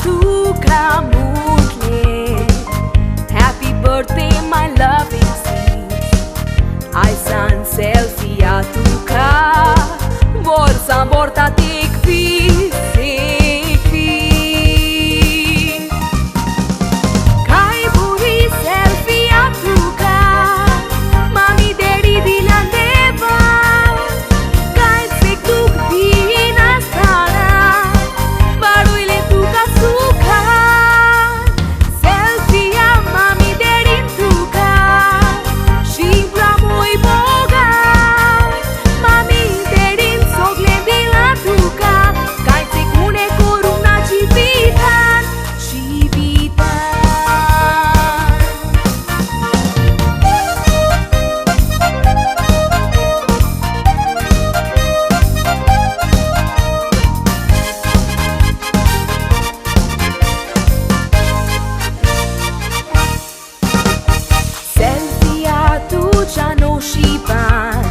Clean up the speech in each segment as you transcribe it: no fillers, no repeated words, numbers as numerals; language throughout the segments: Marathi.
Tuka मुटले Happy birthday my loving sis Aisan selfie a tuka Borsa borta tekvi Kai buri selfie a tuka Mami daddy dilan deva Kai se tuk dina stana Baduile tuka suka Selfie a mami daddy tuka Shibra moi boga Mami daddy sogle dila tuka Kai se kune koruna chivitan Selfie a tuja no shiban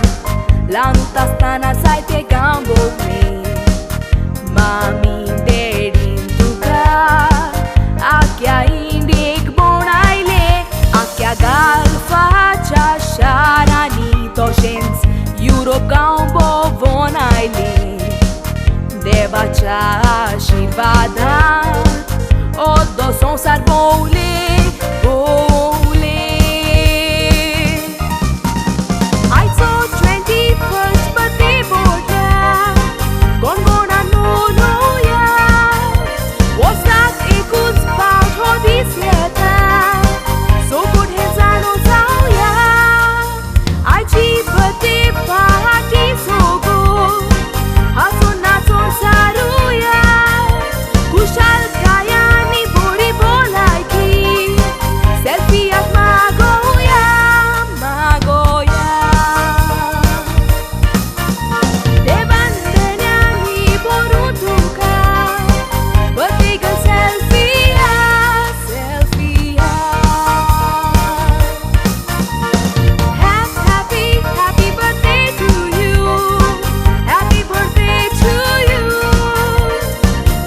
La nuta stana sai te gambo me Mami daddy tuka Akya indik bonaile Akya galfa cha sharani toshens Europe gambo vonaile Devacha shirvadan Oddo sonsar boule I saw 21st birthday borda Gongona no ya Was that a good spout for this letter So good hands I know how ya I cheap birthday party so good Haso na son saruya Kushal kaya ni bori bolai ki Selfie at magoya Devandanya ni boru tuka Birthday girl selfie Happy birthday to you Happy birthday to you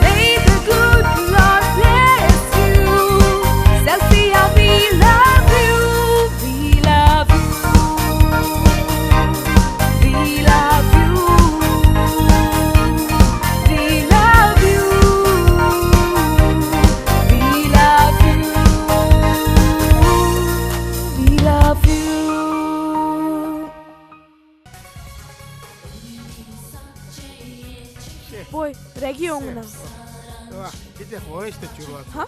May the good Lord bless you Selfie we love you We love you We love you We love you We love you We love you Boy, regionna. Idzie hoiste ciurvat. Ha?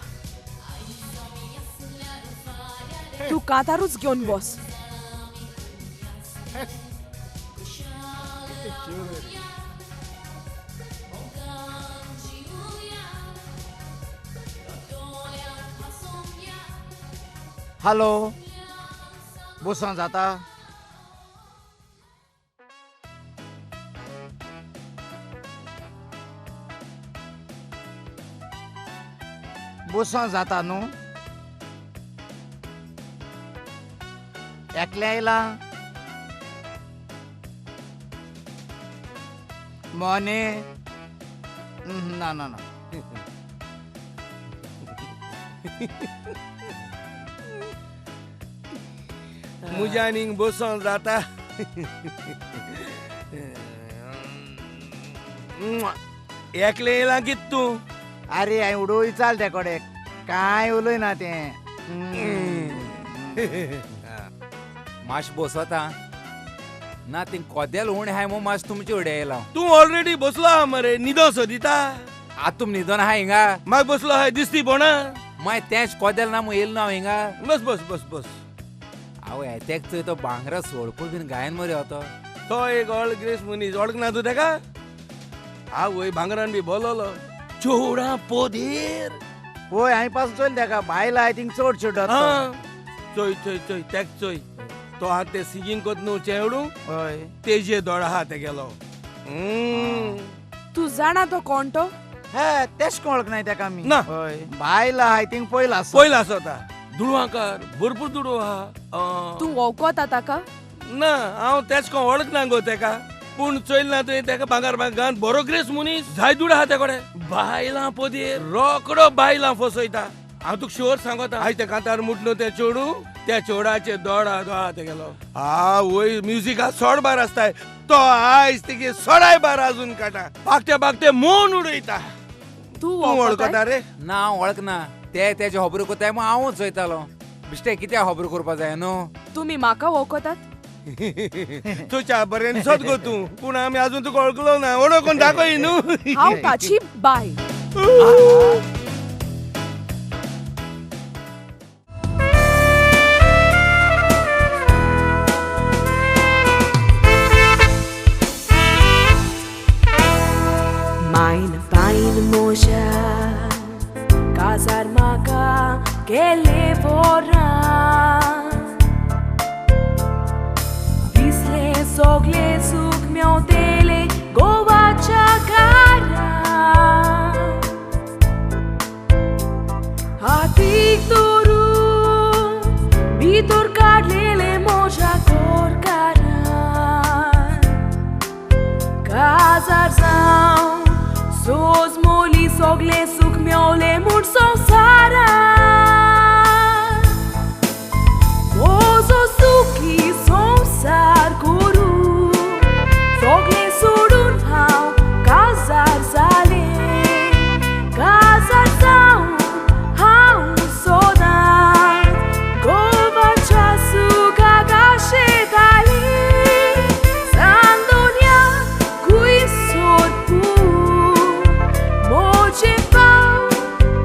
Tu katarus घेऊन बस Idzie ciurvat. हॅलो बसां जाता बसां जाता न्हू एकल्या आयला मोने ना ना ना मुजानींग बसून जाता एकले येला कित तू अरे हांवें उडोवळी चाल ते कोडे कांय उलयना तें माश बसता ना ती कोदेल उण हाय मो माश तुमचे उडे येला तू ऑलरेडी बसलो हा मरे न्हिदो सोदिता आत तुम न्हिदोन आहा हिंगा म्हाका बसलो हाय दिसती पोणा माय तेच कोदेल ना मो येल ना हिंगा बस बस बस बस हांव येतेक चोय तो भांगरा सोडपूर बीन गायन मरे होतो तो एक ऑल ग्रेस मनीस वळखना तू तेका हांव वय भांगरान बी बोललो चोवडा पोदेर होय हांवें पासून चोयल तेका बायला आय थिंक चड चड चोय चोय चोय तेक चोय तो हा ते सिंगींग कोत न्हू चेवडू होय तेजे दोळा हा ते गेलो तू जाणा तो कोण तो हे तेश कोण वळखनाय तेका आमी ना. होय बायला आय थिंक पयला पयला आसता दुडवांकार भरपूर दुडवा हा तू वळखता ताका ना हांव तेच कोण वळखना गो तेका पूण चोयलना तुवें तेका भांगार भांगान बरो ग्रेस मनीस जाय दुडा आहा तेकोडे बायलां पोदेर रोकडो बायलां फसयता हांव तुका शुअर सांगता आयज ते कांतार मुटलो ते चोडू त्या चोडाचे दोडा दोळा ते गेलो वय म्युझिका सोड बार आसताय तो आयज तेगे सोडाय बार अजून काटा पाकते पाकते मोन उडयता तू तूं वळखता रे ना हांव वळखना ते तेजे खबरो कोताय मग हांवूच चोयतालो बिश्टे कित्याक खबरो करपा जाय न्हू तुम्ही म्हाका वळखतात तुझ्या बरें सोद गो तूं पूण आमी अजून तुका वळखलो ना वळखून दाखय न्हू हांव ताची bye Meine Beine moja Casar maca que le vorra Disle sogle suk meu tele Goa cara Hatik toru Bitor kadlele moja cor cara Casar zau Sos moli sogle suk miole mur sara Ozo suki sar guru Sogle sudun hau kazar zale Kazar zau hau sodan Gova chasu gagashe dali Sandonia kui sorpu Moje pau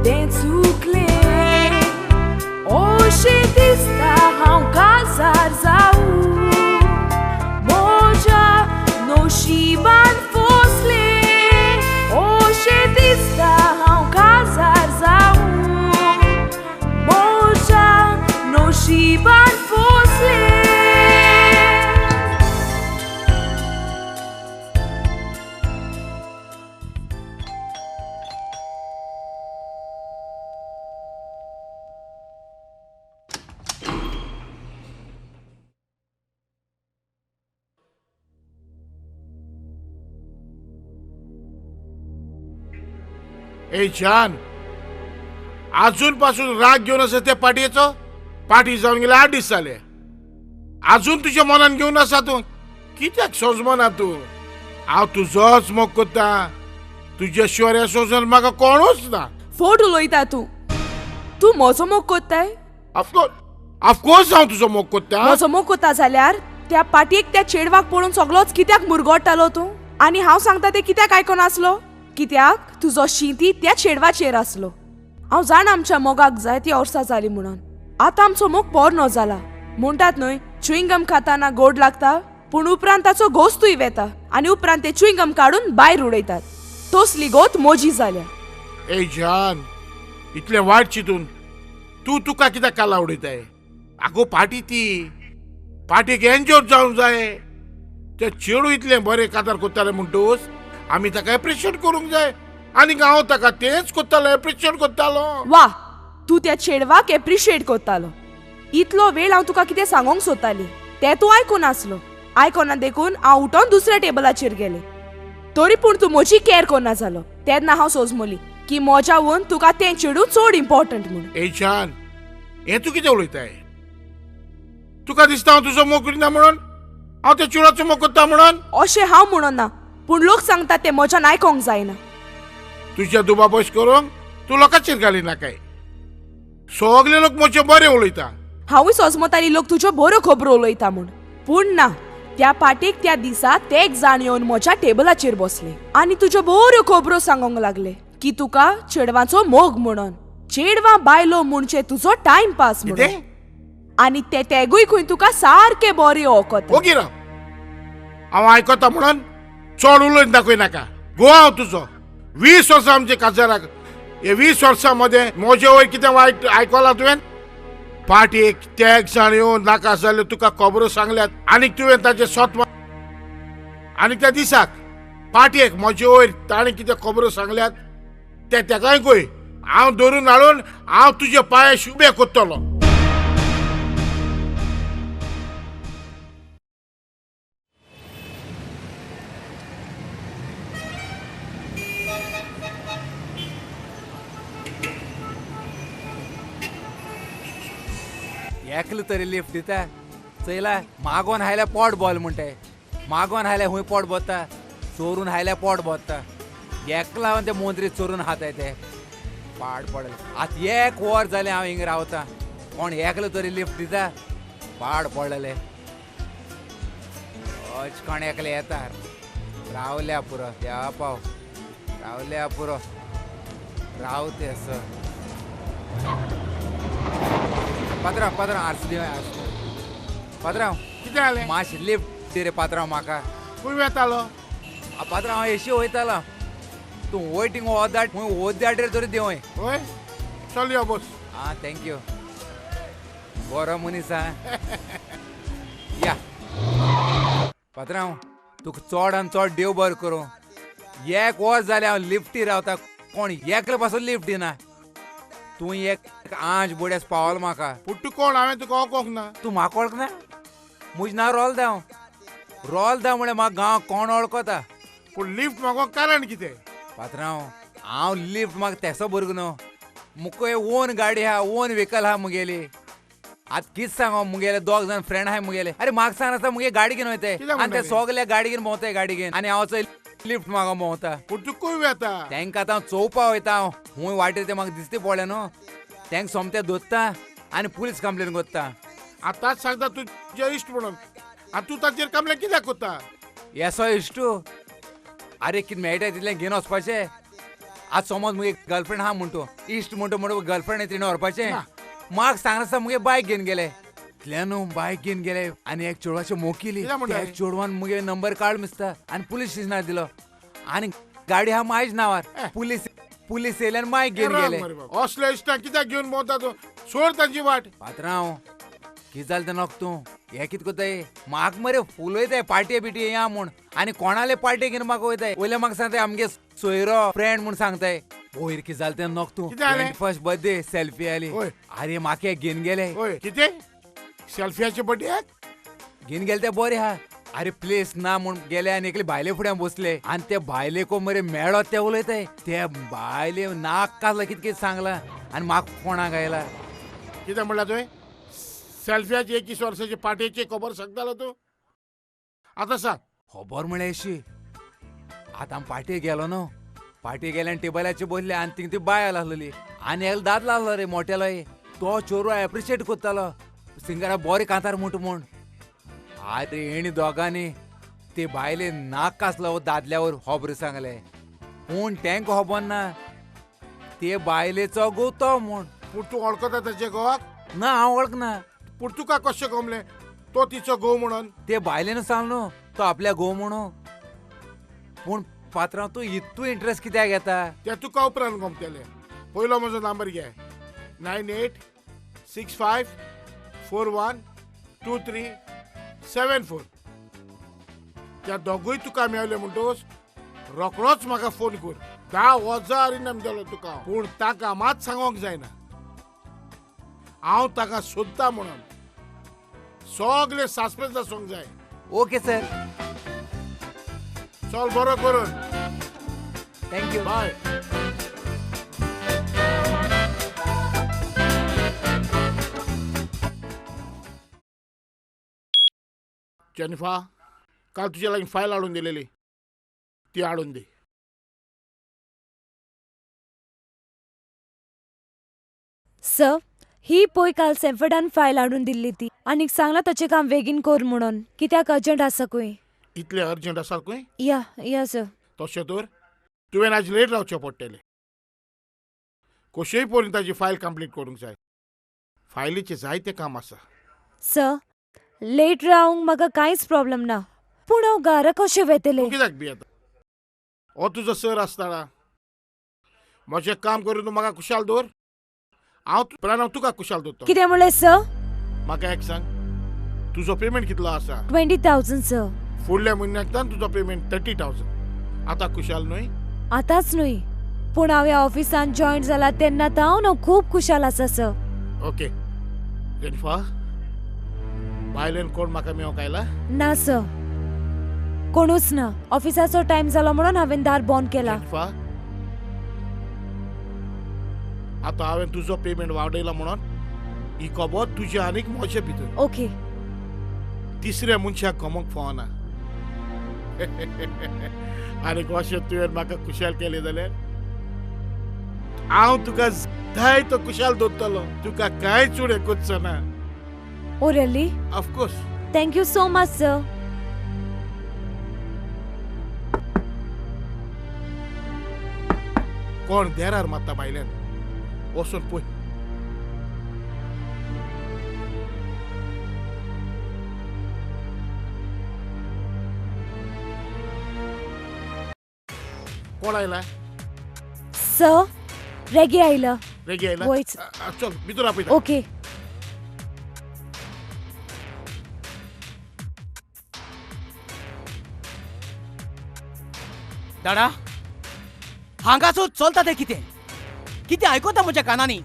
dentro cle Hoje dista hau casar zau Moja no shiban fosle Hoje dista hau casar zau Moja no shiban fosle ए छान अजूनपासून राग घेऊन असं त्या पाठीचं पाठी जाऊन गेला 8 दिवस झाले अजून तुझ्या मनान घेऊन असा तू कित्याक सोजमना तू हांव तुझोच मोग कोत्ता तुझ्या शिवाय सोजन म्हाका कोणूच ना फोट उलोयता तू म्हजो मोग कोत्ताय ऑफकोर्स हांव तुजो मोग कोत्ता म्हजो मोग कोत्ता जाल्यार त्या पाटयेक त्या चेडवाक पळोवन सगळोच कित्याक मुरगोडटालो तूं आनी हांव सांगता ते कित्याक आयकोनासलो कित्याक तुजो शिंती त्या चेडवाचेर आसलो हांव जाण आमच्या मोगाक जायती वर्सां जाली म्हणून आतां आमचो मोग पोरनो जाला म्हणटात न्हय च्युइंगम खाताना गोड लागता पूण उपरांत ताचो घोस्तूय वेता आनी उपरांत ते च्युइंगम काडून भायर उडयतात तसली गोत मोजी जाल्या ए जान इतलें वायट चिंतून तूं तुका कित्याक काला उडयताय आगो पाटी ती पाटीक एन्जॉय जावंक जाय ते चेडू इतलें बरें कातार कोत्ताले म्हणटूच आमी ताका एप्रिशिएट करूंक जाय आनी हांव ताका तेंच कोत्तालो एप्रिशिएट कोत्तालो वा तू त्या चेडवाक एप्रिशिएट कोत्तालो इतलो वेळ हांव तुका कितें सांगोंक सोदताली ते तूं आयकोनासलो आयकोना देखून हांव उठोन दुसऱ्या टेबलाचेर गेले तरी पूण तूं म्हजी कॅर कोना जालो तेन्ना हांव सोजमोली की मोज्यावून तुका तें चेडू चड इम्पॉर्टंट म्हणून ए छान हें तूं कितें उलयताय तुका दिसता हांव तुजो मोग करिना म्हणून हांव त्या चेडवाचो मोग कोत्ता म्हणून अशें हांव म्हणना पूण लोक सांगतात ते म्हज्यान आयकोंक जायना तुज्या दुबाबश करूंक तूं लोकांचेर घालिना काय सगळे लोक म्हजे बरें उलयता हांवूय सोजमताली लोक तुज्यो बऱ्यो खबरो उलयता म्हूण पूण ना त्या पाटेक त्या दिसा ते एक जाण येवन म्हज्या टेबलाचेर बसले आनी तुज्यो बऱ्यो खबरो सांगोंक लागले की तुका चेडवाचो मोग म्हणून चेडवां बायलो म्हणचे तुजो टायमपास म्हणून आनी ते तेगूय खंय तुका सारके बरे ओकत ओके राव हांव आयकता म्हणून चड उलयन दाखय नाका गो हांव तुजो 20 वर्सां आमचे काजाराक हे 20 वर्सां मध्ये म्हजे वयर कितें वायट आयकलां तुवें पाटीक ते एक जाण येवन नाका जाल्यो तुका खबरो सांगल्यात आनी तुवें ताचें स्वत आनी त्या दिसाक पाटयेक म्हजे वयर ताणें कितें खबरो सांगल्यात ते तेकाय खंय हांव धरून हाडून हांव तुजे पांय शुबे कोत्तलो एकलो तरी लिफ्ट दिता चयला मागोन हायल्या पोट बॉल म्हणटाय मागोन हायल्या हुंय पोट बोत्ता चोरून हायल्या पोट बोत्ता एकला हांव ते मोंद्रीत चोरून हाताय ते पाड पडले आतां एक वर जालें हांव हिंग रावता कोण एकलो तरी लिफ्ट दिता पाड पडलेले कोण एकले येता रावल्या पुरो देवा पाव रावल्या पुरो रावते असं पात्रांव आरसी दिवं पात्रांव कितें जालें मातशें लिफ्ट दी रे पात्रांव म्हाका खंय वेतालो पात्रांव हांव एशी वयतालो तूं वय थिंग वोदाट खूंय वोदाट रे तरी देवय होय चल यो बस आं थँक्यू बरो मनीस आं या पात्रांव तुका चड आनी चड देव बरें करूं एक वस जालें हांव लिफ्टी रावता कोण एकलो पासून लिफ्ट दिना तूं एक आंज बोड्यास पावलो म्हाका पूण तूं कोण हांवें तुका वळखोंक ना तूं म्हाका वळखना म्हजें नांव रोलदांव म्हळ्यार म्हाका गांव कोण वळखता पूण लिफ्ट मागोवंक कारण कितें पात्रांव हांव लिफ्ट म्हाका तेसो भुरगो न्हू मुको ओन गाडी आहा ओन व्हेकल आहा मुगेली आतां कितें सांगो मुगेले दोग जाण फ्रेंड आहाय मुगेले अरे म्हाका सांगनासता मुगे गाडी घेवन वयताय कित्याक आनी ते म्हणटाले? सगले गाडी घेवन भोंवताय गाडी घेवन आनी हांव चोय लिफ्ट मागो भोंवता पूण तूं खंय वेता तांकां आतां हांव चोवपा वयता हांव खूंय वाटेर ते म्हाका दिसता पडलें न्हू तांकां सोमते धोत्ता आनी पुलीस कंप्लेन करता आतांच सांगता तुजे इश्ट म्हणून आनी तूं ताचेर कंप्लेन कित्याक कोत्ता येसो इश्टू अरे कितें मेळटा तितलें घेवन वचपाचें आज समज मुगे गर्लफ्रेंड आहा म्हणटो इश्ट म्हणटो गर्लफ्रेंड तिणें व्हरपाचें म्हाका सांगनासता मुगे बायक घेवन गेले इतल्यान बायक घेवन गेले आनी एक चेडवाची मोकिली कित्याक म्हणटाय? त्या चेडवान मुगे नंबर कार्ड मिसता आनी पुलीस स्टेशनार दिलो आनी गाडी आहा म्हाज्या नांवार पुलीस येयले आनी बायक घेवन गेले असले इश्टां कित्याक घेवन भोंवता तूं सोड तांची वाट पात्रांव कितें जालें तें नोक तूं हें कितें कोताय म्हाका मरे फूल वयताय पार्टी बिटी या म्हूण आनी कोणाले पार्टी घेवन म्हाका वयताय वयले म्हाका सांगताय आमगे सोयरो फ्रेंड म्हूण सांगताय वयर कितें जालें तें नोक तूं कितें जालें? फर्स्ट बर्थडे सेल्फी आयली ओय. अरे म्हाका एक घेवन गेले होय कितें सेल्फियाचे बड्डेक घेवन गेले ते बरे आहा अरे प्लेस ना म्हूण गेले आनी एकले भायले फुड्यान बसले आनी ते भायलेको मरे मेळो ते उलयताय ते भायले नाक कासला कितें कितें सांगला आनी म्हाका कोणाक आयला कितें म्हणला तुवें सेल्फियाची 21 वर्साची पार्टेची खबर सांगतालो तूं आतां सांग खबर म्हळ्यार अशी आतां आमी पार्टेक गेलो न्हू पार्टेक गेले आनी टेबलाचेर बसले आनी थिंग ती बायल आसलेली आनी एक दादलो आसलो रे मोटेलोय तो चोरू एप्रिशिएट कोत्तालो सिंगरा बरें कांतार म्हणटा म्हूण अरे हेणी दोगांनी ते बायले नाक कासलो दादल्यावर खबर सांगले पूण तेंका खबर ना ते बायलेचो गोतो म्हूण पूण तूं वळखता ताचे घोवाक ना हांव वळखना पूण तुका कशें गमलें तो तिचो घोव म्हणून ते बायलेन सांगलो तो आपल्या घोव म्हणून पूण पात्रांव तूं इतू इंट्रस्ट कित्याक घेता तें तुका उपरांत गमतलें पयलो म्हजो नंबर घे 9865412374 त्या दोगूय तुका मेळले म्हणटोच रोखडोच म्हाका फोन कर 10,000 इनाम दिलो तुका पूण ताका मात सांगोंक जायना हांव ताका सोदता म्हणून सगळे सासपेज आसूंक जाय ओके सर चल बरो करून थँक्यू बाय जेनिफा काल तुझ्या लागीं फायल हाडून दिलेली ती हाडून दी सर ही पळय काल सेफर्डान फायल हाडून दिल्ली ती आनीक सांगला ताचें काम बेगीन कर म्हणून कित्याक अर्जंट आसा खंय इतले अर्जंट आसा खंय या सर तशें तर तुवें आज लेट रावचें पडटलें कशेंय पळोवन ताची फायल कंप्लीट करूंक जाय फायलीचें जायतें काम आसा सर लेट रावंक म्हाका कांयच प्रॉब्लेम ना पूण हांव घरा कशें वेतलें तूं कित्याक भियेता हो तुजो सर आसतना म्हजें काम करून तूं म्हाका खुशाल दवर हांव तुका खुशाल दवरता कितें म्हणलें सर म्हाका एक सांग तुजो पेमेंट कितलो आसा 20,000 सर फुडल्या म्हयन्यांतल्यान तुजो पेमेंट 30,000 आतां खुशाल न्हय आतांच न्हय पूण हांव ह्या ऑफिसांत जॉयन जाला तेन्ना हांव न्हू खूब खुशाल आसा सर ओके जेनिफा भायल्यान कोण म्हाका मेळोंक आयला ना सर कोणूच ना ऑफिसाचो टायम जालो म्हणून हांवें दार बंद केला जेनिफा आतां हांवें तुजो पेमेंट वाडयला म्हणून ही खबर तुझे आनीक मोचे भितर ओके तिसऱ्या मनशाक कमोंक फावना आनीक अशें तुवें म्हाका कुशाल केलें जाल्यार हांव तुका जाय तो कुशाल दवरतलो तुका कांयच उणें कोचचो ना oh really of course thank you so much sir कोण देरार मारता भायल्यान वचून पळय कोण आयला सर रेगी आयलं रेगी आयला वयच. चल भितर आपयता ओके दाडा हांगासून चलता ते कितें कितें आयकता म्हज्या कानांनी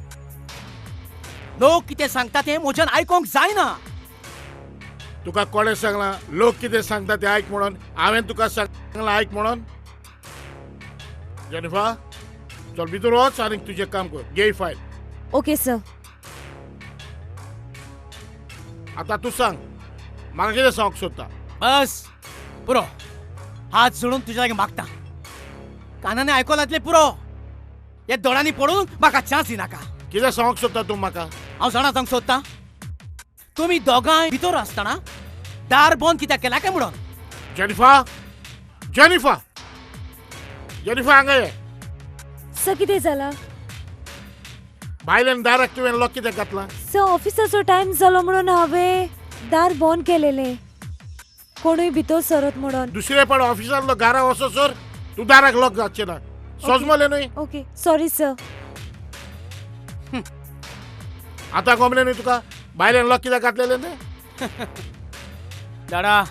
लोक कितें सांगता तें म्हज्यान आयकोंक जायना तुका कोणें सांगला लोक कितें सांगता ते आयक म्हणून हांवें तुका सांगला आयक म्हणून जेनिफा चल भितर वच आनी तुजें काम कर घे ही फायल ओके सर आतां तूं सांग म्हाका कितें सांगूंक सोदता बस पुरो हात जोडून तुज्या लागीं मागता कानांनी आयकोलातले पुरो हे दोळ्यांनी पडून म्हाका चान्स दिनाका कितें सांगूंक सोदता तूं म्हाका हांव जाणा सांग सोदता तुमी दोगांय भितर आसतना दार बंद कित्याक केला काय म्हणून जेनिफा जेनिफा जेनिफा हांगा ये सर कितें जाला भायल्यान दाराक तुवें लॉक कित्याक घातला सर ऑफिसाचो टाइम जालो म्हणून हांवें दार बंद केलेलें कोणूय भितर सरत म्हणून दुसरे पण ऑफिसांतलो घरा वचोसर तूं दाराक लॉक घातचें ना सोजमोलें न्हय ओके सॉरी सर आतां गमलें न्हय तुका भायल्यान लॉक कित्याक घातलेलें न्हय दाडा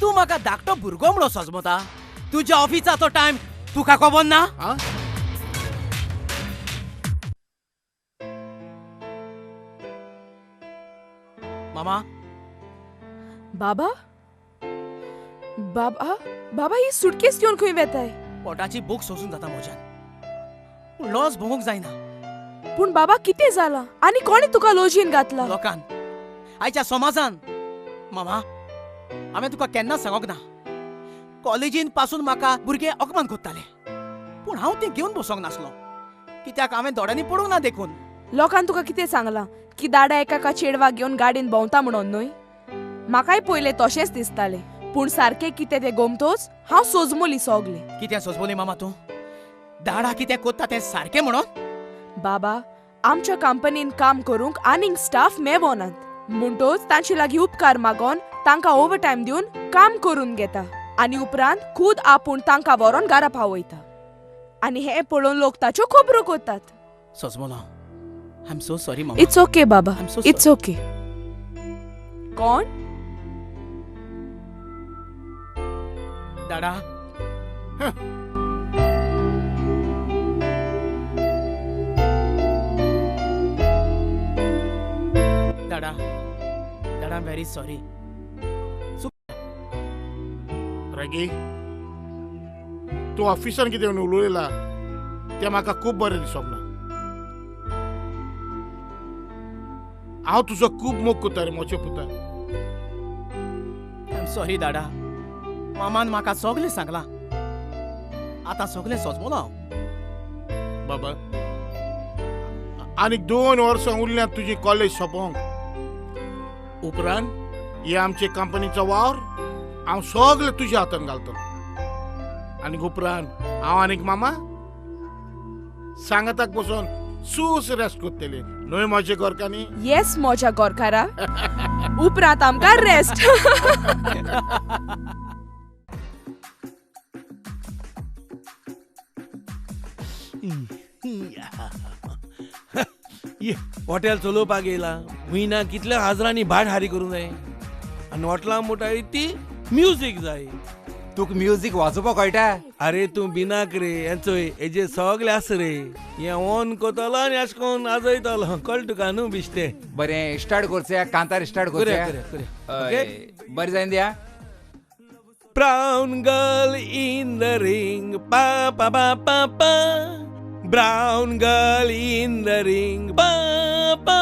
तूं म्हाका धाकटो भुरगो म्हणून सजमता तुज्या ऑफिसाचो टाइम तुका खबर ना आं मामा बाबा बाबा बाबा ही सुटकेस घेवन खंय वेताय पोटाची भूक सोसून जाता म्हज्यान लॉस भोगूंक जायना पूण बाबा कितें जाला आनी कोणे तुका लोजयेन घातला लोकान आयच्या समाजान मामा हांवें तुका केन्ना सांगोंक ना कॉलेजीन पासून म्हाका भुरगे अपमान कोत्ताले पूण हांव तें घेवन बसोंक नासलो कित्याक हांवें दोळ्यांनी पडूंक ना देखून लोकांन तुका कितें सांगलां की दाडा एका चेडवा घेवन गाडयेन भोंवता म्हणून न्हय म्हाकाय पयलें तशेंच दिसतालें पूण सारकें कितें तें गोमतोच हांव सोजमोली सोगलें कितें सोजमोली मामा तूं दाडा कितें कोत्ता तें सारकें म्हणून बाबा आमच्या कंपनीन काम करूंक आनीक स्टाफ मेळोनात म्हणटोच तांचे लागीं उपकार मागोन तांकां ओव्हर टायम दिवन काम करून घेता आनी उपरांत खूद आपूण तांकां व्हरोन घरा पावयता आनी हें पळोवन लोक ताच्यो खबरो कोतात सोजमोलो आय एम सो सॉरी मामा इट्स ओके बाबा I'm so इट्स ओके कोण दाडा दाडा दाडा आय एम व्हेरी सॉरी रेगी तूं ऑफिसान कितें उलयला तें म्हाका खूब बरें दिसोंक ना हांव तुजो खूब मोग करता रे मोचे पुता आय एम सॉरी दाडा मामान म्हाका सगलें सांगलां आतां सगलें सोजमोलो हांव बाबा आनीक 2 वर्सां उरल्यांत तुजी कॉलेज सोंपोंक उपरांत हे आमचे कंपनीचो वावर हांव सगळें तुज्या हातान घालतलो आनीक उपरांत हांव आनीक मामा सांगाताक बसून सूस रेस्ट करतले न्हय म्हजे गोरकांनी येस मोज्या गोरकारा उपरांत आमकां रेस्ट हॉटेल चलोवपाक येयला म्हयन्या कितल्या हजारांनी भाट हारी करूं जाय आनी हॉटेलां म्हणटा ती म्युजीक जाय तुका म्युजीक वाजोवपाक कळटा अरे तूं बिनाक रे हेचोय हेजे सगळे आस रे हे ऑन कोतलो आनी अशें कोन्न आजयतलो कळटा तुका न्हू बिश्ते बरें स्टार्ट करचें कांतार स्टार्ट करुया, करचें करुया, करुया. हय, बरें जायन दिया Brown girl in the ring, pa pa pa pa pa. Brown girl in the ring, pa pa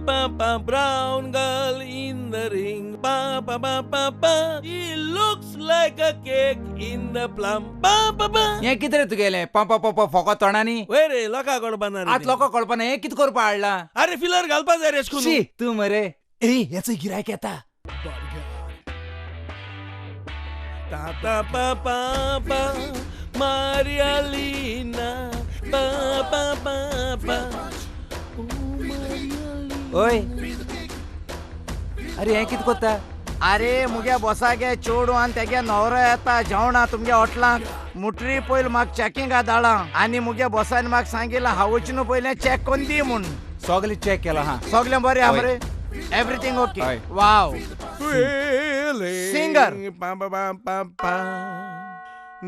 pa, brown girl in the ring. Pa, pa, pa, pa, pa. He looks like a cake in the plum. Pa, pa, pa. हे कितें रे तुगेलें पंप पंप फोको तोंडानी वय रे लोका कडपाना आत लोक कळपना हे कितें करपा हाडला अरे फिलर घालपा जाय रे शी तू मरे ए याचं गिरायक येता Ta ta pa pa pa, Maria Lina. Pa pa pa pa. ओय अरे हे कितें कोत्ता अरे मुगे बॉसागे चोडू आनी तेगे न्हवरो येता जेवणा तुमगे हॉटलांत मुटरी पयल म्हाका चॅकिंगा धाडा आनी मुगे बॉसान म्हाका सांगिल्लें हांव वचून पयलें चॅक कोन्न दी म्हूण सगळें चॅक केला हा सगलें बरें आहा हय. मरे एवरीथिंग ओके हय. Wow Feeling. Singer. Pa pa pa pa pa.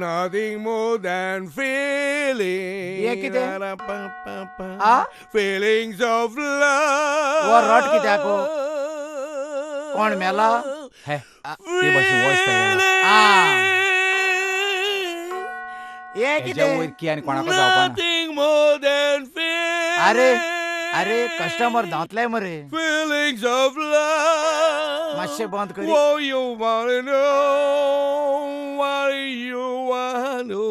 Nothing more than feeling. ये कितें? Ra, pa, pa, pa. A? Feelings of love. वो रट कित्याक हो? कोण मेला? हे ते भाशेन वॉइस तयार ये हेच्या कितें वयर की आनी कोणाको जावपा ना Nothing more than feeling. अरे अरे कस्टमर धांवतले मरे Feelings of love. मातशें बंद करी Oh, you wanna know what you wanna know.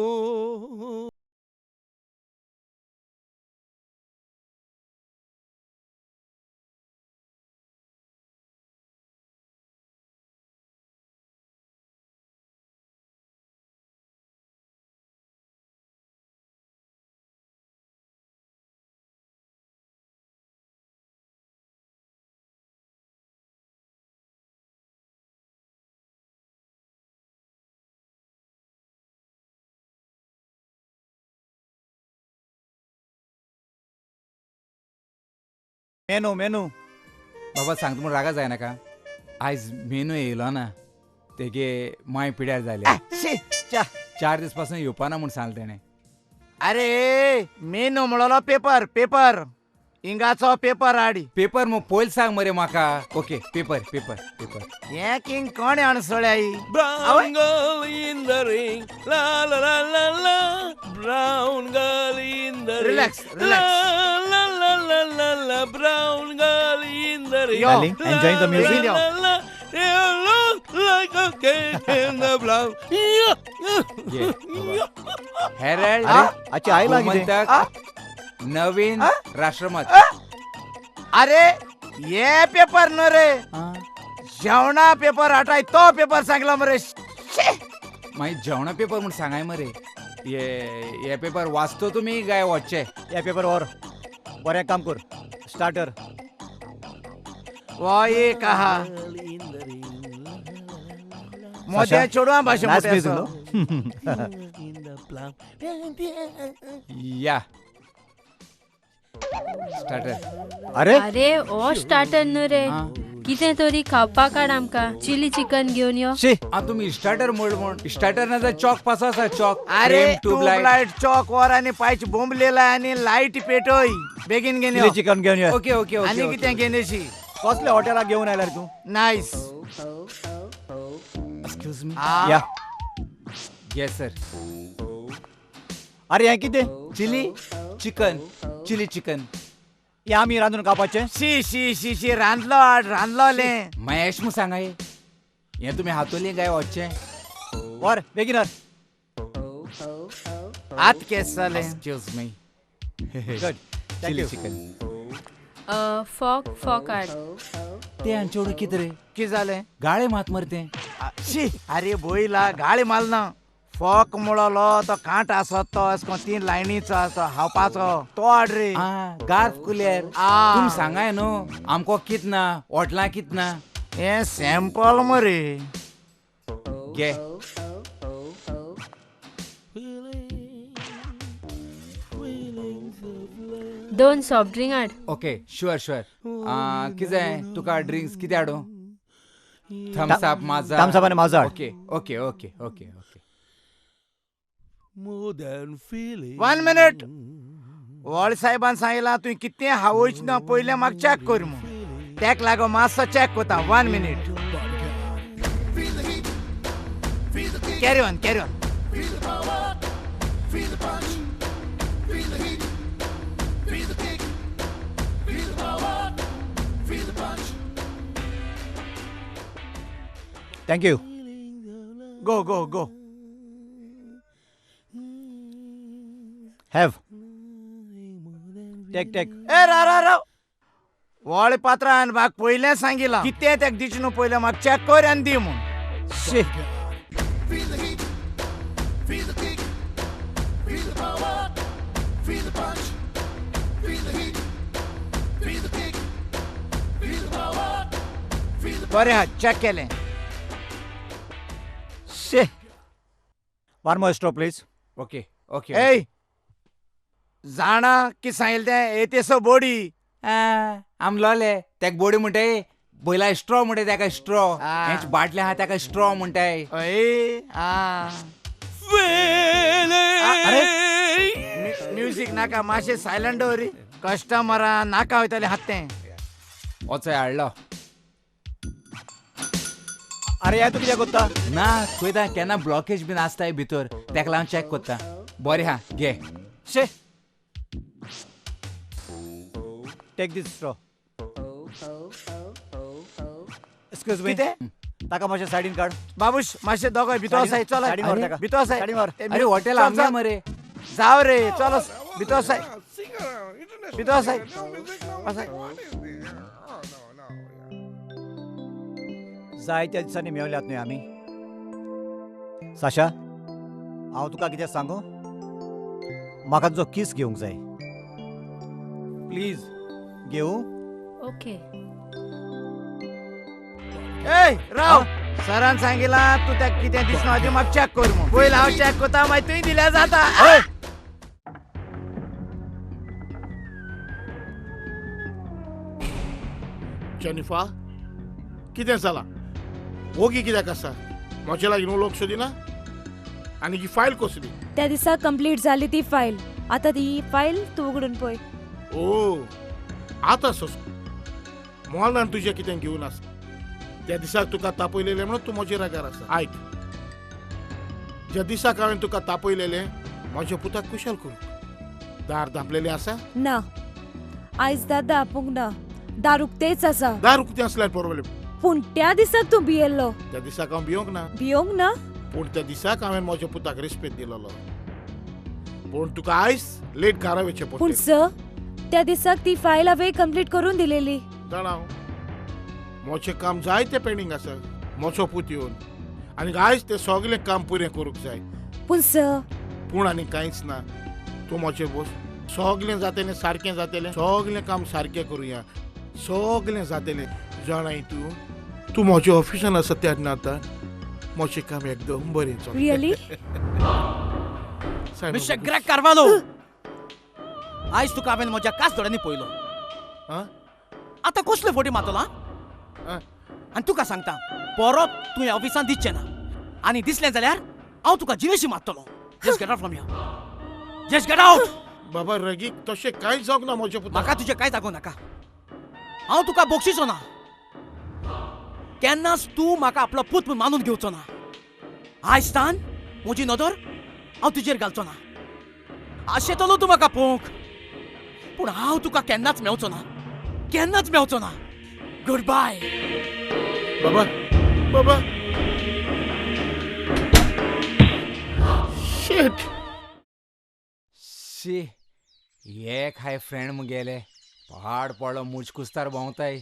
Menu menu बाबा सांगता म्हूण रागा जायनाका आयज मेनू येयलो ना तेगे माय पिड्यार जाल्या शी, च्या. 4 दीस पासून येवपा ना म्हूण सांगलें तेणें अरे मेनू म्हणलो पेपर पेपर इंगाचो पेपर हाडी पेपर मग पयल सांग मरे म्हाका ओके पेपर पेपर पेपर हे किंग कोणे अणसळ्याई Brown girl in the ring, la la la la la. Brown girl in the ring, Relax, relax. La la la la la. Brown girl in the ring. Yo, Darling, enjoying the music? La, la, la. You look like a cake in the plum. ये हेरल्ड आजची आई लागली ते. गोमंतक नवीन राष्ट्रमत अरे ये पेपर न रे जेवणा पेपर हाटाय तो पेपर सांगला मरे शी. मागीर जेवणा पेपर म्हूण सांगाय मरे ये पेपर वाचतो तुमी काय वाचचे या पेपरवर बरें काम कर स्टार्टर वो ये कहा मोद्या चोडवा भाषे नाच मोठे music, असो. In the plum. या स्टार्टर अरे अरे ओ स्टार्टर न्हू रे हा. कितें तरी खावपाक हाड आमकां चिली चिकन घेवन यो शी आ तुमी स्टार्टर म्हण स्टार्टर ना जाल्यार चॉक पासो आसा चॉक अरे ट्यूबलाइट ट्यूबलाइट चौक वर आणि पायच बोंबलेला आणि लाईट पेटोय बेगीन घेऊन चिली चिकन घेऊन ये ओके ओके आणि ओके कितें घेणेशी कसले हॉटेलाक घेऊन आयला रे तू नाईस एक्सक्यूज मी या येस सर अरे हे कितें चिली चिकन चिली चिकन हे आमी रांदून खावपाचें शी शी शी शी रांदलो हाड रांदलोले महेश मू सांगाय हे तुमी हातोली काय वचचे वर बेगीन हर. आत केस जाले excuse me good chilli thank you chicken फॉक हाड ते आमचे कितें रे कि जाले गाळे मात मरते शी अरे बोईला गाळी मारना फॉक मुळलो तो कांट आसत तो अशको 3 लायनीचो असो हावपाचो तो हाड रे आ गार्फ कुलेर आ. तुमी सांगाय न्हू आमको कित ना हॉटलां कित ना हे सॅम्पल मरे घे दोन सॉफ्ट ड्रिंक हाड ओके शुअर शुअर कितें जाय तुका ड्रिंक्स कितें हाडू Thums Up Maaza Thumbs up आनी Maaza हाड. Okay okay okay okay okay More than feeling. 1 minute वॉल साहेबान सांगितला तुवें कितें हावयच ना पयलें म्हाका चॅक कर म्हूण तेक लागो मातसो चॅक कोता 1 minute carry on carry on thank you go go go have take take ए राव वळ पात्रान म्हाका पयलें सांगिलां कितें तेका दिवचे न्हू पयलें म्हाका चॅक कर आनी दी म्हूण शी बरें हा चॅक केलें शी one more straw please okay okay ए जाणा की सांगिल तें येतेसो बोडी आम लोले तेक बोडी म्हणटाय बैला स्ट्रॉ म्हणटाय तेका स्ट्रॉ आ. हेच बाटले आहा तेका स्ट्रॉ म्हणटाय अय म्युझिक नाका मातशें सायलंट दवरी कस्टमरां नाका वयतले हातें वचय हाडलो अरे या तू कित्याक कोत्ता ना पळयता केन्ना ब्लॉकेज बीन आसताय भितर तेका लागून चॅक कोत्ता बरें हा घे शे टेक दिस स्ट्रो एक्सक्यूज मी कितें ताका मातशें सायडीन काड बाबूश मातशें दोगांय भितर वसाय चल सायडीन व्हर ताका. भितर वसाय सायडीन व्हर. अरे हॉटेल आमगे मरे जाव रे चल भितर वसाय भितर वसाय वसाय जायत्या दिसांनी मेवल्यात न्हय आमी साशा हांव तुका कितें सांगू म्हाका तुजो किस घेवंक जाय प्लीज घेवं ओके ए राव सरान सांगिलां तूं तेका कितें दिसना आदी म्हाका चॅक कर म्हूण पयलीं हांव चॅक कोता मागीर तुवें दिल्यार जाता जेनिफा कितें जालां ओगी कित्याक आसा म्हज्या लागीं न्हू लक्ष दिना आनी ही फायल कसली त्या दिसा कंप्लीट जाली ती फायल आता ती फायल तू उगडून पळय ओ आतां सस मोहनान तुजें कितें घेवन आसा त्या दिसाक तुका तापयलेलें म्हणून तूं म्हज्या रागार आसा आयक ज्या दिसाक हांवें तुका तापयलेलें म्हज्या पुताक कुशल करूंक दार धांपलेलें आसा ना आयज दादा आपूंक ना दार उक्तेच आसा दार उक्तें असल्यार प्रॉब्लेम पूण त्या दिसाक तूं भियेल्लो त्या दिसाक हांव भियोंक ना भियोंक ना पूण त्या दिसाक हांवें म्हज्या पुताक रिस्पेद दिलोलो पूण तुका आयज लेट घरा वयचें पूण पडटलें सर त्या दिसाक ती फायल हांवें कंप्लीट करून दिलेली जाणा म्हजें काम जायतें पेंडींग आसा म्हजो पूत येवन आनी आयज तें सगलें काम पुरें करूंक जाय पूण सर पूण आनी कांयच ना तूं म्हजें बस सगलें जातलें सारकें जातलें सगलें काम सारकें करुया सगलें जातलें जाणाय तूं म्हज्या ऑफिसान आसा तेन्ना आतां म्हजें काम एकदम बरें चलता रियली मिस्टर ग्रॅग कार्वालो आयज तुका हांवें म्हज्या कास दोळ्यांनी पळयलो आं? आतां कसले फोटी मारतलो आं? आनी तुका सांगता परत तूं ह्या ऑफिसान दिसचें ना आनी दिसलें जाल्यार हांव तुका जिवेशी मारतलो just get out from here just get out बाबा रगीक तशें कांयच जावंक ना म्हज्या पुताक म्हाका तुजें कांय जागो नाका हांव तुका बक्षिसो ना केन्नाच तूं म्हाका आपलो पूत म्हूण मानून घेवचो ना आयजतान म्हजी नदर हांव तुजेर घालचो ना आशेतलो तूं म्हाका पळोवंक पूण हांव तुका केन्नाच मेवचो ना केन्नाच मेवचो ना गुड बाय बाबा बाबा शेट शी एक हाय फ्रेंड मुगेले पहाड पडलो मुज कुस्तार भोंवताय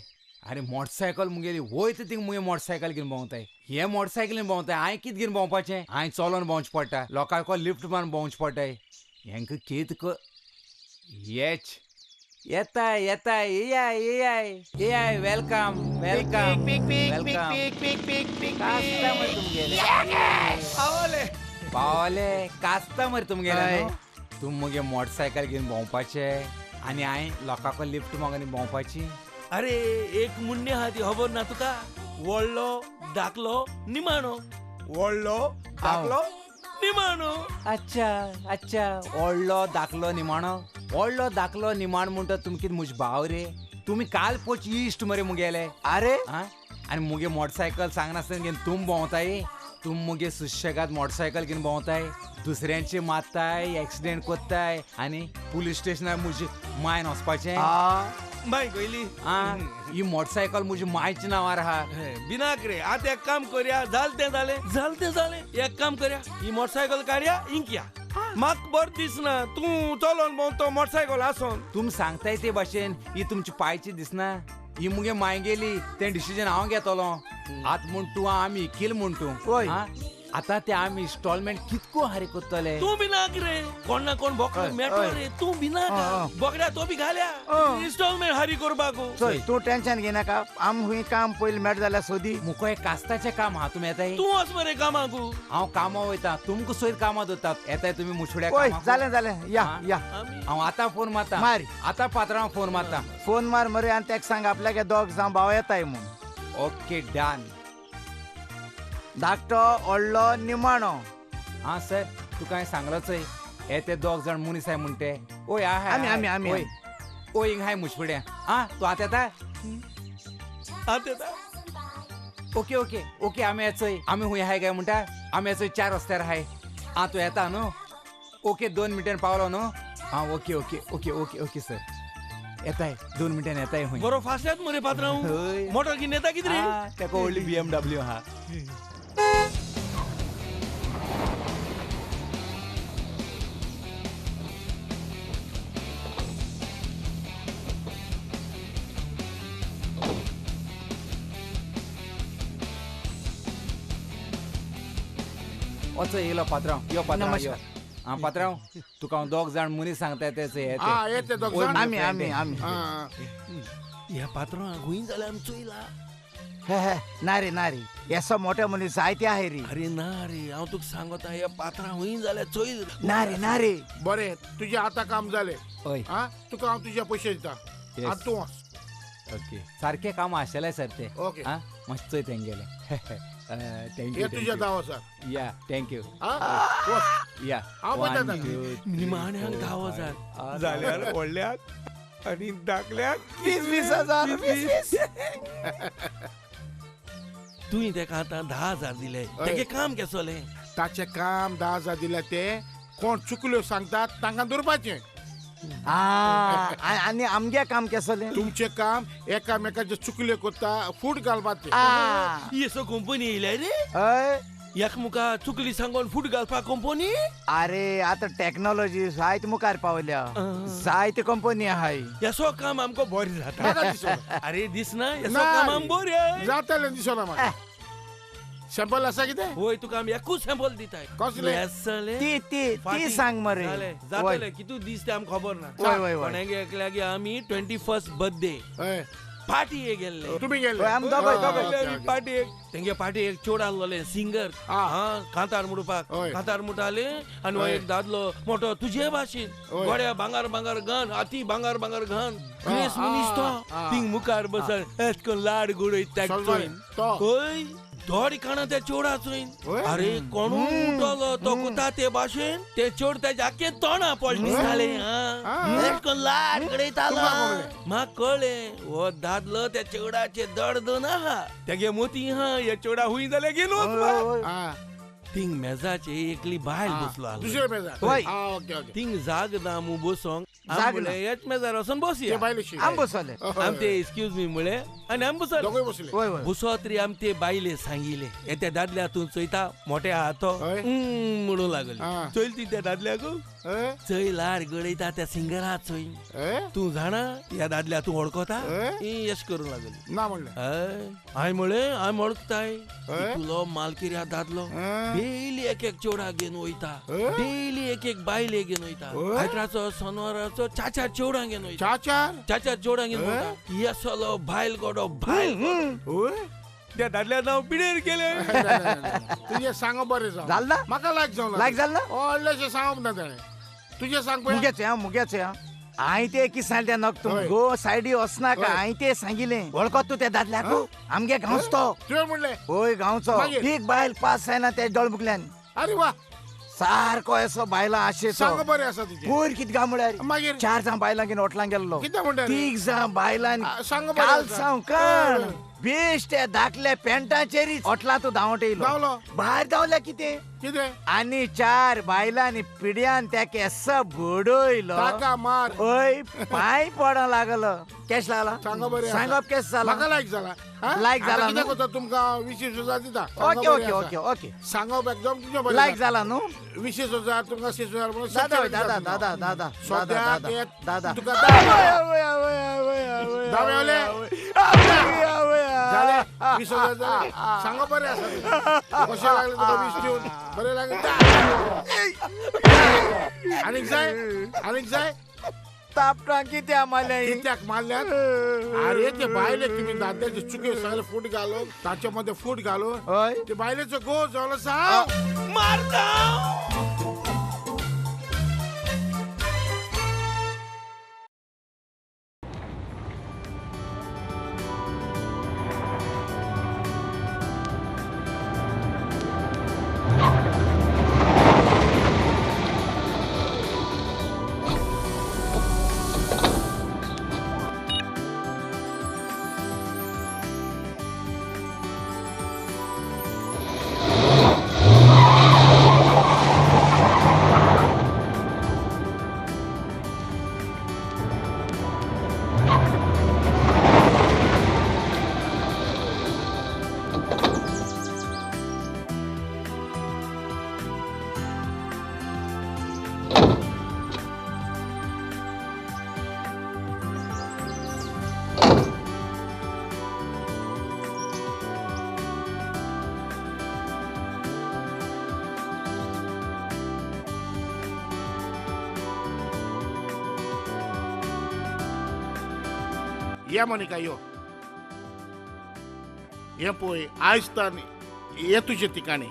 आनी मोटरसायकल मुगेली वयता थिंग मुगे मोटरसायकल घेवन भोंवताय हे मोटरसायकलीन भोंवताय हांवें कितें घेवन भोंवपाचें हांवें चलोन भोंवचें पडटा लोकांक लिफ्ट मारून भोंवचें पडटाय हेंका कितें येच येताय येताय येयाय येयाय येयाय वेलकम वेलकम वेलकम कास्टमर तुमगेले पावले कास्टमर तुमगेले न्हू तूं मुगे मोटरसायकल घेवन भोंवपाचें आनी हांवें लोकांक लिफ्ट मागून भोंवपाची अरे एक मुन्ने आहा ती खबर ना तुका व्हडलो धाकलो निमाणो व्हडलो धाकलो निमाणो अच्छा अच्छा व्हडलो धाकलो निमाणो व्हडलो धाकलो निमाण म्हणटा तुमी कितें म्हजे भाव रे तुमी काल पोच इश्ट मरे मुगेले अरे आं आनी मुगे मोटरसायकल सांगनासतना घेवन तुम भोंवताय तुम मुगे सुशेगाद मोटरसायकल घेवन भोंवताय दुसऱ्यांचे मारताय एक्सिडेंट कोत्ताय आनी पुलीस स्टेशनार म्हजे मायन वचपाचें माय गयली ही मोटरसायकल म्हजी मायच्या नांवार आहा. बिनाक रे आता एक काम करया जालते जाले एक काम करया ही मोटरसायकल काढया इंकया म्हाक बर दिसना तू चलोन भोंवतो मोटरसायकल आसोन. तुम सांगताय ते भाशेन ही तुमची पायची दिसना. ही मुगे माय गेली ते डिसिजन हांव घेतलो. आत म्हण तूं आमी किल म्हण तूं. ओय. आता ते आमी इन्स्टॉलमेंट कितको हारे कोत्तले. तू बिनाक रे कोण ना कोण बोकडो ओय, मेटो ओय. रे तू बिनाक बोकड्या तो बी घाल्या इन्स्टॉलमेंट हारी करपाक. चल तू टेन्शन घेनाका आम हुई काम पयलीं मेळ जाल्यार सोदी. मुको एक कास्ताचें काम हा तुमी येताय. तू वच मरे कामाकू. हांव कामा वयता तुमकां सोयर कामां दोतात येताय तुमी मुछड्या ओय कामाक. जालें या हा. या आमी हांव आतां फोन मारता. मार. आतां पात्रांव फोन मारता. फोन मार मरे आनी तेका सांग आपल्याक दोग जावं भाव येताय म्हूण. Okay done. धाकटो व्हडलो निमाणो. हा सर तुका हांवें सांगलोच हे ते दोग जाण मनीस आहाय म्हणटे. ओय आहाय आमी, आमी, आमी, ओय. ओय हिंग हाय मुछफुड्या. हा तू आतां येता. आता ओके ओके ओके आमी येचोय. आमी हुंय हाय काय म्हणटा. आमी येचोय 4 रस्त्यार हाय. हा तू येता न्हू. ओके 2 मिनिटान पावलो न्हू. हा okay okay okay okay okay sir येताय 2 मिनिटान येताय हुंय. बरो फास्ट येत मरे पात्रांव. होय. मोटर घेवन येता कितें रे. हा, तेका व्हडली BMW हा. वचो येयलो पात्रांव यो पात्रांव यो. हा पात्रांव तुका हांव दोग जाण मनीस सांगता तेच हा येते दोग जाण. आमी आमी आमी हा. ह्या पात्रांव हुंय जाल्यार आमी चोयला. ना रे येसो मोठे मनीस जायते आहे रे. अरे ना रे हांव तुका सांगता ह्या पात्रांव हुंय जाल्यार चोय. ना रे बरें तुझे आता काम जाले. ओय हा तुका हांव तुझे पयशे दिता. Yes. आता तूं वच. ओके सारखे काम आसले सर ते. ओके. हा मस्त तेंगेले. थँक्यू हे तुझे 10 हजार. या थँक्यू हा वच. या हांव One, बदलता. two, निमाण्यांक 10,000 जाल्यार व्हडल्याक आनी धाकल्याक 20,000 तुवें तेका आतां 10,000 दिले तेगे काम केसोलें. ताचे काम 10,000 दिले ते कोण चुकल्यो सांगतात तांकां धरपाचें. आनी आमगे काम केसोलें. तुमचे काम एकामेकाचे चुकल्यो कोत्ता फूट घालपाचें. ही असो कंपनी येयल्या रे. हय एकमुका चुकली सांगून फूट घालपाक कंपनी. अरे आतां टॅक्नॉलॉजी जायत मुखार पावल्या. जायते कंपनी आहाय. येसो काम आमकां बरें जाता. नाका दिसना. अरे दिसना येसो ना. काम आम बरें जातालें दिसना म्हाका. सॅम्पल आसा कितें. होय तुका आमी एकूच सॅम्पल दिताय. कसले? येसले ती सांग मरे. जातले कितू दीस ते आमकां खबर ना. वय, वय, वय. कोणागे एकल्यागे आमी 21st बर्थडे हय. पार्टी गेल्ले. तुमी गेले. आमी दोगांय, दोगांय. Okay, okay. पार्टी तेंगे पार्टी एक चोड आसलोले सिंगर. हा. कांतार म्हणपाक होय. कांतार म्हणटाले आनी हो होय. एक दादलो मोठो तुजे भाशेन होय. गोड्या भांगार भांगार घान हाती भांगार भांगार घान ग्रेस हा, मनीस तो हा. थिंग मुखार बसन एश कोन लाड गुडयता सलमान, तो. होय दोड काणा त्या चोडा चोईन. होय. अरे कोण उठलो तो कुता ते भाशेन ते चोड त्याच्या आखे तोंडा पड दिसताले. एश कोन लाड गुडयतालो. तुका कळ्ळें? म्हाका कळ्ळें हो दादलो त्या चोडाचे दड दोन आहा तेगे मोती हा या चोडा हुई जाल्यार गेलो. हा. थिंग मेजाचे एकली बायल बसलो आसलो. दुसरे पेजा. वय. हा ओके ओके. थिंग जाग ना मु बसोंक जाग आम ना. म्हळे याच मेजार वचून ते बसया. बायलेशी. आम बसोले. आम ते एक्सक्यूज मी म्हळे आनी आम बसले. दोगोय बसले. वय वय बसत रे आम ते बायले सांगिले येत्या दादल्या तूं चोयता मोठे हातो हय. म्हणू लागली. हा. चोयल ती त्या दादल्याक हय. चोय लाड गडयता त्या सिंगरा चोय. हय. तू जाणा या दादल्या तू वळखता हय. यश करूं लागली. ना म्हणलें. हय हांय म्हळे हांव वळखताय हय. तुलो मालकिऱ्या दादलो हय. डेली एक एक चोडा घेवन वयता. हय. डेली एक एक बायले घेवन वयता. हय. आयताराचो सोनवाराचो चाचा चोडा घेवन वयता. चाचा चोडा घेवन हय. वयता. येसलो भायल गोडो भायल गोडो. होय. त्या दादल्या नांव पिडेर केले. तुझे सांग बरें जावन. जाल ना? म्हाका लायक जावन. लायक जाल ना? व्हडलेशें सांगप ना ताणें. तुझे सांग पळय. मुगेचे हांय ते की सांगले नक तू हय. गो सायडी वचना का हय. हांय ते सांगिलें वळखत तू त्या दादल्याक आमगे गांवच तो. तुवें म्हणलें. होय गांवचो मागीर? ठीक बायल पास जायना ते डोळ मुगल्यान अरे वा. सारको असो बायलां आशेचो. सांग बरें आसा तुजें. वयर कितें गा म्हळ्यार मागीर 4 जाण बायलां घेवन होटलांक गेल्लो. कितें म्हणटा रे? तीग जाण बायलां सांग बरें काल आसा. सावन कण बेस्ट त्या धाकल्या पॅन्टाचेरीच ओटला तू धांवट येयलो धांवलो. भायर धांवल्या कितें कितें आनी 4 बायलांनी पिड्यान त्या केस घोडयलो ताका मार ओय पांय पडो लागलो केस लागला सांगा बरें सांगप केस जाला म्हाका लायक जाला हा? लायक आता जाला कितें न्हू? करता तुमकां 20,000 दिता ओके ओके ओके ओके सांगप एकदम तुमचें बरें लायक जाला. जाला न्हू 20,000 तुमकां 30,000 म्हणून दादा 47,000 दादा दिता. दादा दादा सद्याक दादा एक दादा तुका दादा झाले 20,000 झाले सांगा बरें आसा तुका. कशें लागले तुका 20 दिवन बरें लागले आनीक जाय तापटा कित्या मारल्या कित्याक मारल्यात अरे ते बायलेक तुम्ही दाद्याचे चुके सगळे फूट घालून ताच्या मध्ये फूट घालून हय ते बायलेचो गो झालो सांग या मोनिका यो हे पळय आयज तान हे तुजे ठिकाणी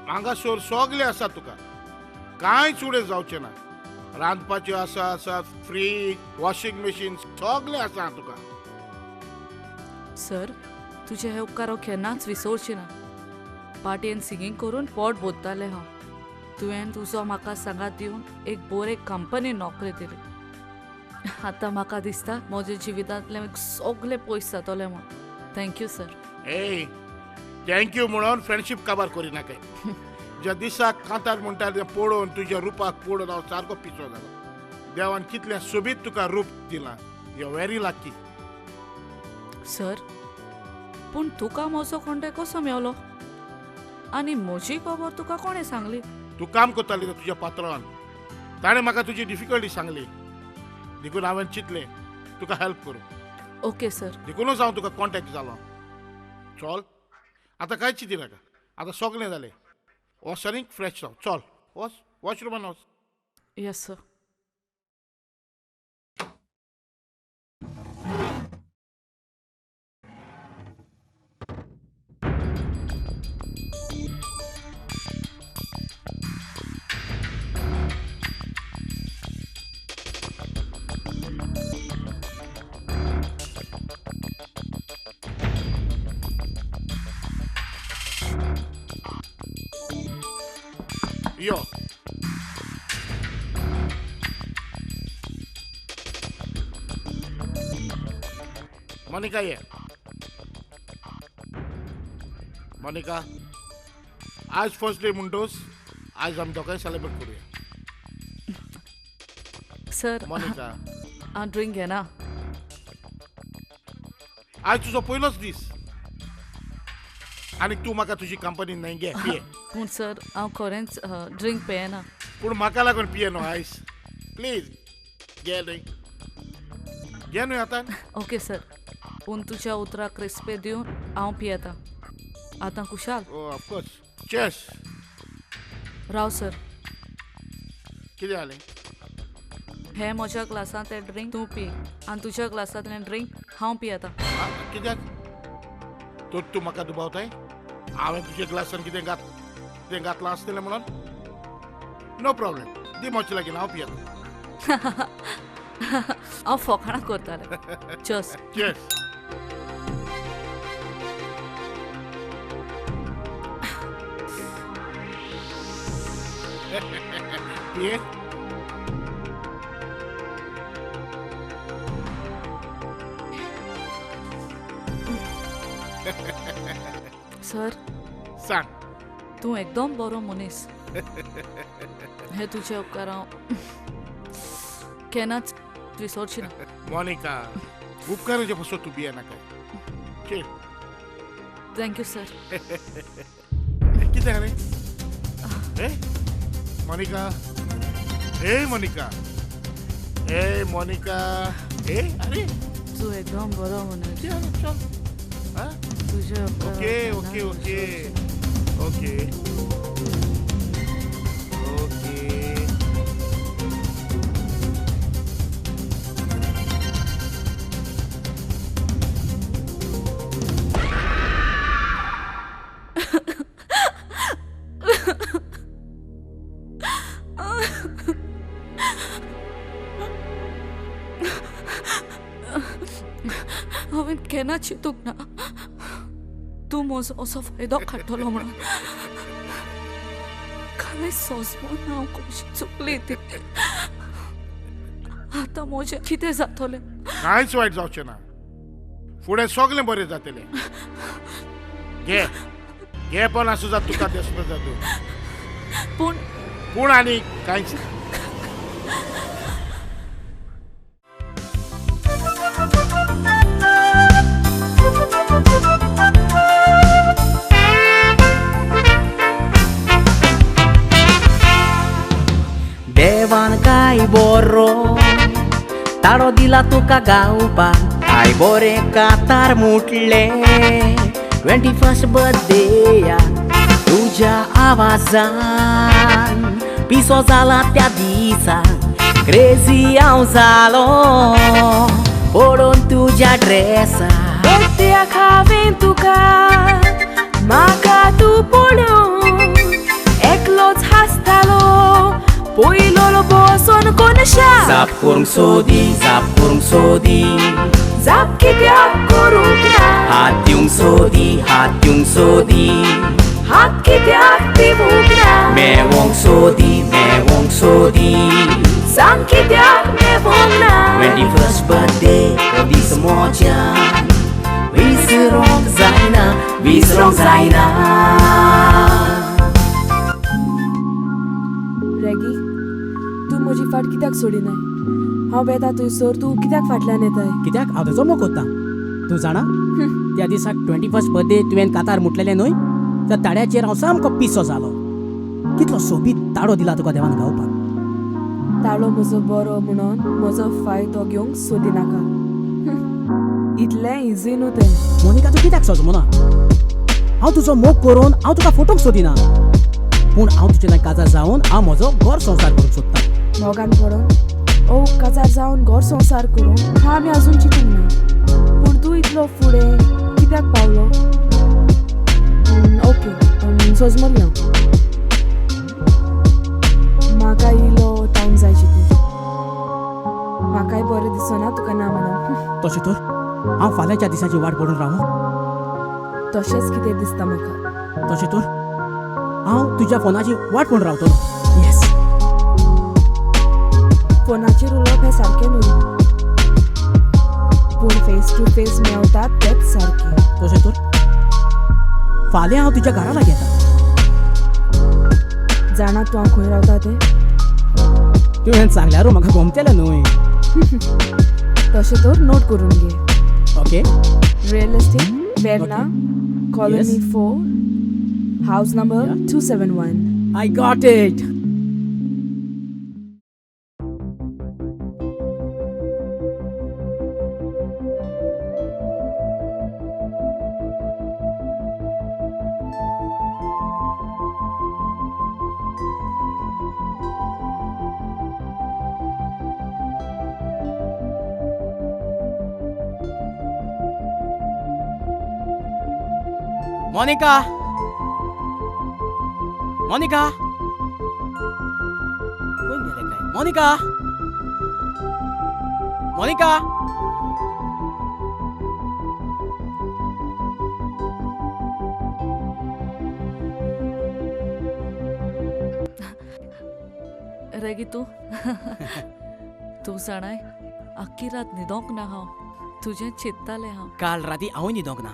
हांगासर सगळे आसा तुका कांयच उणें जावचें ना रांदपाचें आसा फ्रीज वॉशिंग मशीन सगळें आसा तुका सर तुजे हे उपकार हांव केन्नाच विसरचें ना पार्टयेन सिंगींग करून पोट भरतालें हांव तुवें तुजो म्हाका सांगात दिवन एक बरे कंपनी नोकरी दिली आतां म्हाका दिसता म्हज्या जिवितांतले सगळे पयस जातले म्हूण थँक्यू सर ए थँक्यू म्हणून फ्रेंडशीप काबार करिनाका ज्या दिसाक कांतार म्हणटा तें पळोवन तुज्या रुपाक पळोवन हांव सारको पिसो जालो देवान कितलें सोबीत तुका रूप दिलां यू व्हेरी लकी सर पूण तुका म्हजो कॉन्टॅक्ट कसो मेवलो आनी म्हजी खबर तुका कोणें सांगली तूं काम करताली तुज्या पात्रान ताणें म्हाका तुजी डिफिकल्टी सांगली देखून हांवें चिंतलें तुका हेल्प करूं ओके सर देखूनच हांव तुका कॉन्टॅक्ट जालो चल आतां कांयच चिंती नाका आतां सगळें जालें वच आनीक फ्रेश जाव चल वच वॉशरुमान वच येस सर यो मोनिका ये मोनिका आज फर्स्ट डे म्हणटोस आज आमी दोगांय सेलिब्रेट करूया सर मोनिका हांव ड्रिंक घेना आज तुजो पयलोच दीस आनी तूं म्हाका तुजी कंपनी न्हय घे पिये पूण सर हांव खरेंच ड्रिंक पेयना पूण म्हाका लागून पिये न्हू आयज प्लीज घे न्हय घे न्हय आतां ओके सर पूण तुज्या उतराक रिस्पेद दिवन हांव पियेतां आतां कुशाल ओ ऑफकोर्स चेस राव सर कितें जालें हे म्हज्या ग्लासांतलें ड्रिंक तूं पी आनी तुज्या ग्लासांतलें ड्रिंक हांव पियेतां कित्याक तो तूं म्हाका दुबावताय हांवें तुज्या ग्लासान कितें घातलां आसतलें म्हणून नो प्रॉब्लेम दी मोचे लागीं हांव पियेतां हांव फकाणां करतालें जस्ट चेस पिये सर सांग तूं एकदम बरो मनीस हे तुझे उपकार हांव केन्नाच विसरची ना. मोनिका उपकाराचे पासून तू बिया नाका चल थँक्यू सर. कितें रे ए मोनिका ए मोनिका ए मोनिका ए अरे तूं एकदम बरो मनीस. चल चल हाँ तुझे उपकार ओके हांव ओके केन्नाच ओके विसरची ना. ओके ओके हांवें केन्ना चिंतूंक ना तूं म्हजो असो फायदो काडटलो म्हणून. कांय सोजमोन हांव कशी चुकली ती. आतां म्हजें कितें जातलें. कांयच वायट जावचें ना फुडें सगळें बरें जातलें घे घे पण आसूं जाता तुका दिसता जातू पूण पूण आनी कांयच ना. देवान काय बरो ताळो दिला तुका गावपाक काय बरें कातार मुटले 21st बर्थडे तुझ्या आवाजान पिसो जाला त्या दिसा क्रेझी हांव जालो पडून तुझ्या ड्रेसा. बर्थडेक हांवें तुका म्हाका तूं पळोवन एकलोच हासतालो पयलो बसून कोनशा जाप करूंक सोदी जाप कित्याक करूंक ना हात दिवंक सोदी हात कित्याक दिवूंक ना मेवोंक सोदी सांग कित्याक मेवूंक ना 21st बर्थडे हो दीस मोज्यान विसरूंक जायना. रेगी तूं म्हजी फाट कित्याक सोडिनाय. हांव येता थंयसर तूं कित्याक फाटल्यान येताय. कित्याक हांव तेजो मोग कोत्ता. तूं जाणा त्या दिसाक 21st बर्थडे तुवें कातार मुटलेलें न्हय त्या ताड्याचेर हांव सामको पिसो जालो. कितलो सोबीत ताळो दिला तुका देवान गावपाक. ताळो म्हजो बरो म्हणून म्हजो फायदो घेवंक सोदिनाका. इतलें इझी न्हू तें. मोनिका तूं कित्याक सोजमो ना. हांव तुजो मोग करून हांव तुका फोटोक सोदिना पूण हांव तुजे लायक काजार जावन हांव म्हजो घर संवसार करूंक सोदतां. मोगान पडोन ओ काजार जावन घर संवसार करूंक हा आमी आजून चिंतूंक ना. पूण तूं इतलो फुडें कित्याक पावलो. ओके सोजमोली हांव. म्हाका इलो टायम जाय चिंतून. म्हाकाय बरें दिसना तुका ना म्हणून. तशें तर हांव फाल्यांच्या दिसाची वाट पडून रावूं. तशेंच कितें दिसता म्हाका. तशें तर हांव तुज्या फोनाची वाट पळोवन रावतलो. येस फोनाचेर उलोवप हें सारकें न्हू पूण फेस टू फेस मेवतात तेच सारकें. तशें तर फाल्यां हांव तुज्या घरा लागीं येता. जाणा तूं हांव खंय रावता तें. तुवें सांगल्यार म्हाका गमतलें न्हय. तशें तर नोट करून घे. Okay real estate Verna colony Yes. 4 house number Yeah. 271. I got it. Monica Monica कोण गेले काय. मोनिका मोनिका रेगी तूं तूं जाणाय आख्खी रात न्हिदोंक ना हांव. तुजें चिंत्तालें हांव. काल राती हांवूय न्हिदोंक ना.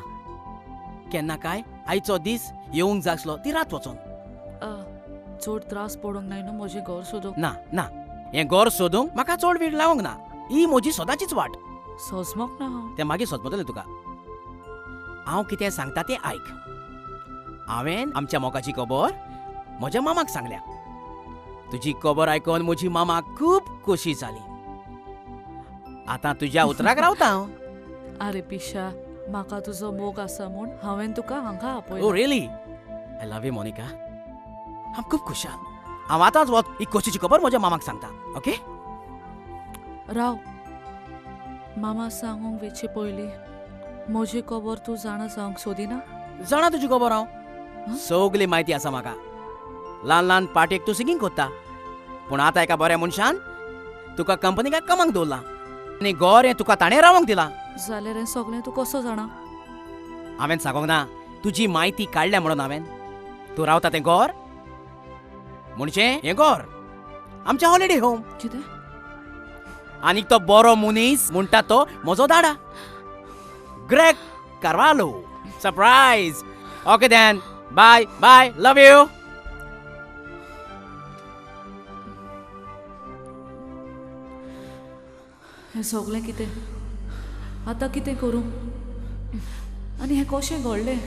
केन्ना काय आयचो दीस येवंक जाय आसलो ती रात वचोन चड त्रास पडोंक जाय न्हू म्हजें घर सोदूंक ना ना हें घर सोदूंक म्हाका चड वेळ लावंक ना ही म्हजी सदांचीच वाट सोजमोक ना हांव तें मागीर सोदमतलें तुका हांव कितें सांगता तें आयक हांवें आमच्या मोगाची खबर म्हज्या मामाक सांगल्या तुजी खबर आयकून म्हजी मामा खूब खोशी जाली आतां तुज्या उतराक रावता हांव आरे पिशा म्हाका तुजो मोग आसा म्हूण हांवें तुका हांगा ओ आपयलो really I love you Monica हांव खूब खुशाल हांव आतांच वच ही खोशेची खबर म्हज्या मामाक सांगता ओके राव मामा सांगूंक वेचे पयलीं म्हजी खबर तूं जाणा जावंक सोदिना जाणा तुजी खबर हांव सगली म्हायती आसा म्हाका ल्हान ल्हान पार्टेक तूं सिंगींग कोत्ता पूण आतां एका बऱ्या मनशान तुका कंपनीक कामाक दवरला आनी घर हें तुका ताणें रावंक दिलां जाल्यार हें सगळें तूं कसो जाणा हांवें सांगोंक ना तुजी म्हायती काडल्या म्हणून हांवें तूं रावता तें घर म्हणजे हें घर आमचें हॉलिडे होम कितें आनी तो बरो मनीस म्हणटा तो म्हजो दाडा Greg Carvalho surprise okay then bye bye love you हें सगळें कितें आतां कितें करूं आनी हें कशें घडलें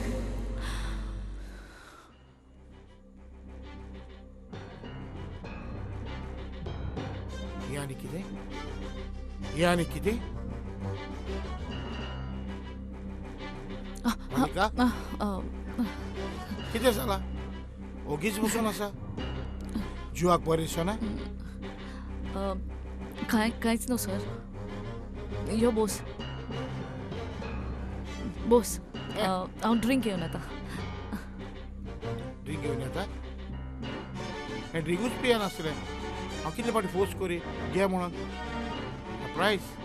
हे आनी कितें मोनिका कितें जाला ओगीच बसून आसा जिवाक बरें दिसना कांयच न्हू सर यो बोस बोस हांव ड्रिंक घेवन येता ड्रिंक घेवन येता हें ड्रिंकूच पियनासलें हांव कितले फावटी फोर्स करी घे म्हणून प्रायस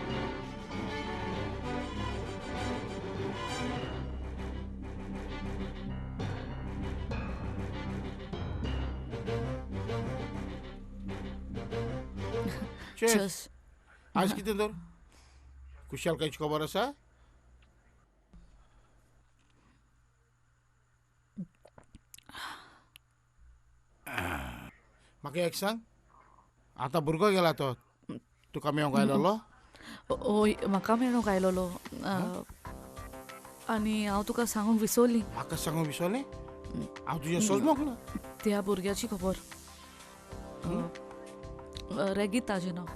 Cheers. आज कितें तर कुशालकायची खबर आसा म्हाका एक सांग आतां भुरगो गेला तो तुका मेळोंक आयलोलो ओय म्हाका मेळूंक आयलोलो आनी हांव तुका सांगूंक विसरली म्हाका सांगूंक विसरलें हांव तुजें सोजमोक ना त्या भुरग्याची खबर रेगीत ताजें नांव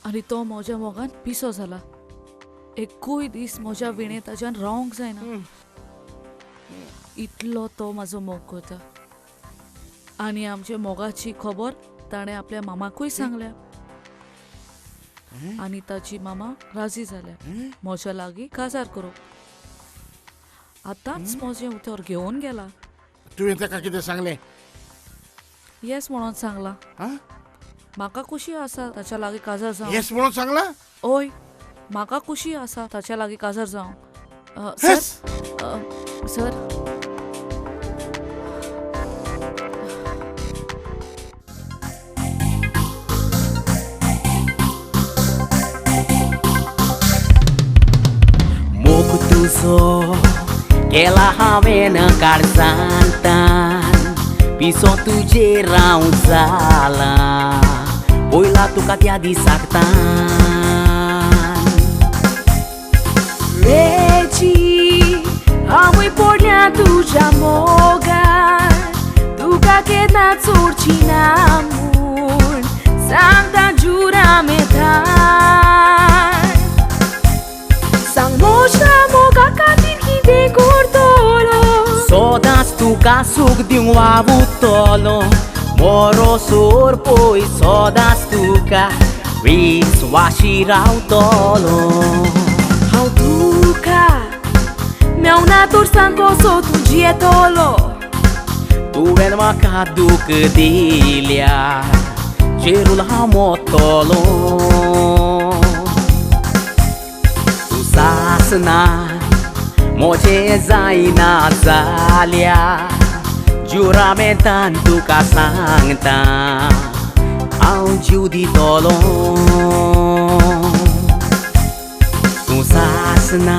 आनी तो म्हज्या मोगान पिसो जाला एकूय दीस म्हज्या विणे ताच्यान रावंक जायना इतलो तो म्हाजो मोग करता आनी आमच्या मोगाची खबर ताणें आपल्या मामाकूय सांगल्या आनी ताची मामा राजी जाल्या म्हज्या लागीं काजार करूंक आतांच म्हजें उतर घेवन गेला तुवें ताका कितें सांगलें येस म्हणून सांगला म्हाका खुशी आसा ताच्या लागीं काजार जावं येस म्हणून सांगला ओय म्हाका खुशी आसा ताच्या लागीं काजार जावं सर मोग तुजो केला हांवें काळजांतान पिसो तुजे रावं जाला पयला तुका त्या दिसाकतान वेची हांवूय पडल्या तुज्या मोगान तुका केन्ना सोडची ना म्हूण सांगता जुरा मेथान सांग म्हज्या मोगा खातीर कितें करतलो सोदांच तुका सूख दिवंक वावुरतलो बरो सोर पळय सोदांच तुका विस्वाशी रावतलो हांव तुका मेवना तर सांग कसो तुजी येतलो तुवें म्हाका दूख दिल्या चेरूल हांव मोडटलो तूं सासना म्हजें जायना जाल्या जुरामेंतान तुका सांगता हांव जीव दितलो तूं सासना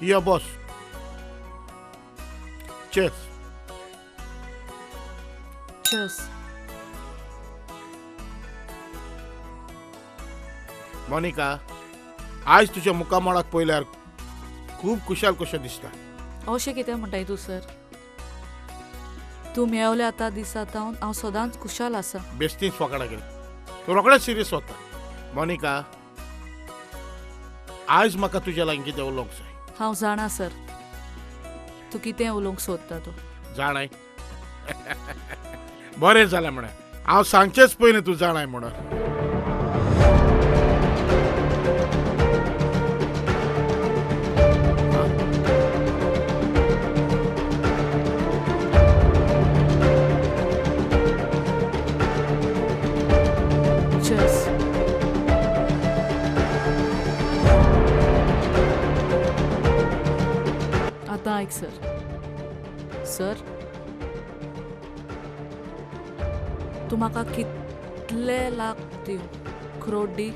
Your boss. Cheers. Cheers. Monika, आज तुझ्या मुकामाळाक पळयल्यार खूब खुशाल कशें दिसता. अशें कितें म्हणटाय तूं सर? तूं मेवले आतां दिसात हांव सदांच खुशाल आसा. बेस्तीच फकाडा गेले. तूं रोखडेच सिरियस वता. मोनिका, आज म्हाका तुज्या लागीं कितें उलोवंक जाय. हांव जाणा सर तूं कितें उलोवंक सोदता तो. जाणाय. बरें जालें म्हणे. हांव सांगचेच पयलीं तूं जाणाय म्हणून. Cheers. आतां ऐक सर. सर तूं म्हाका कितले लाख दिव, करोड दी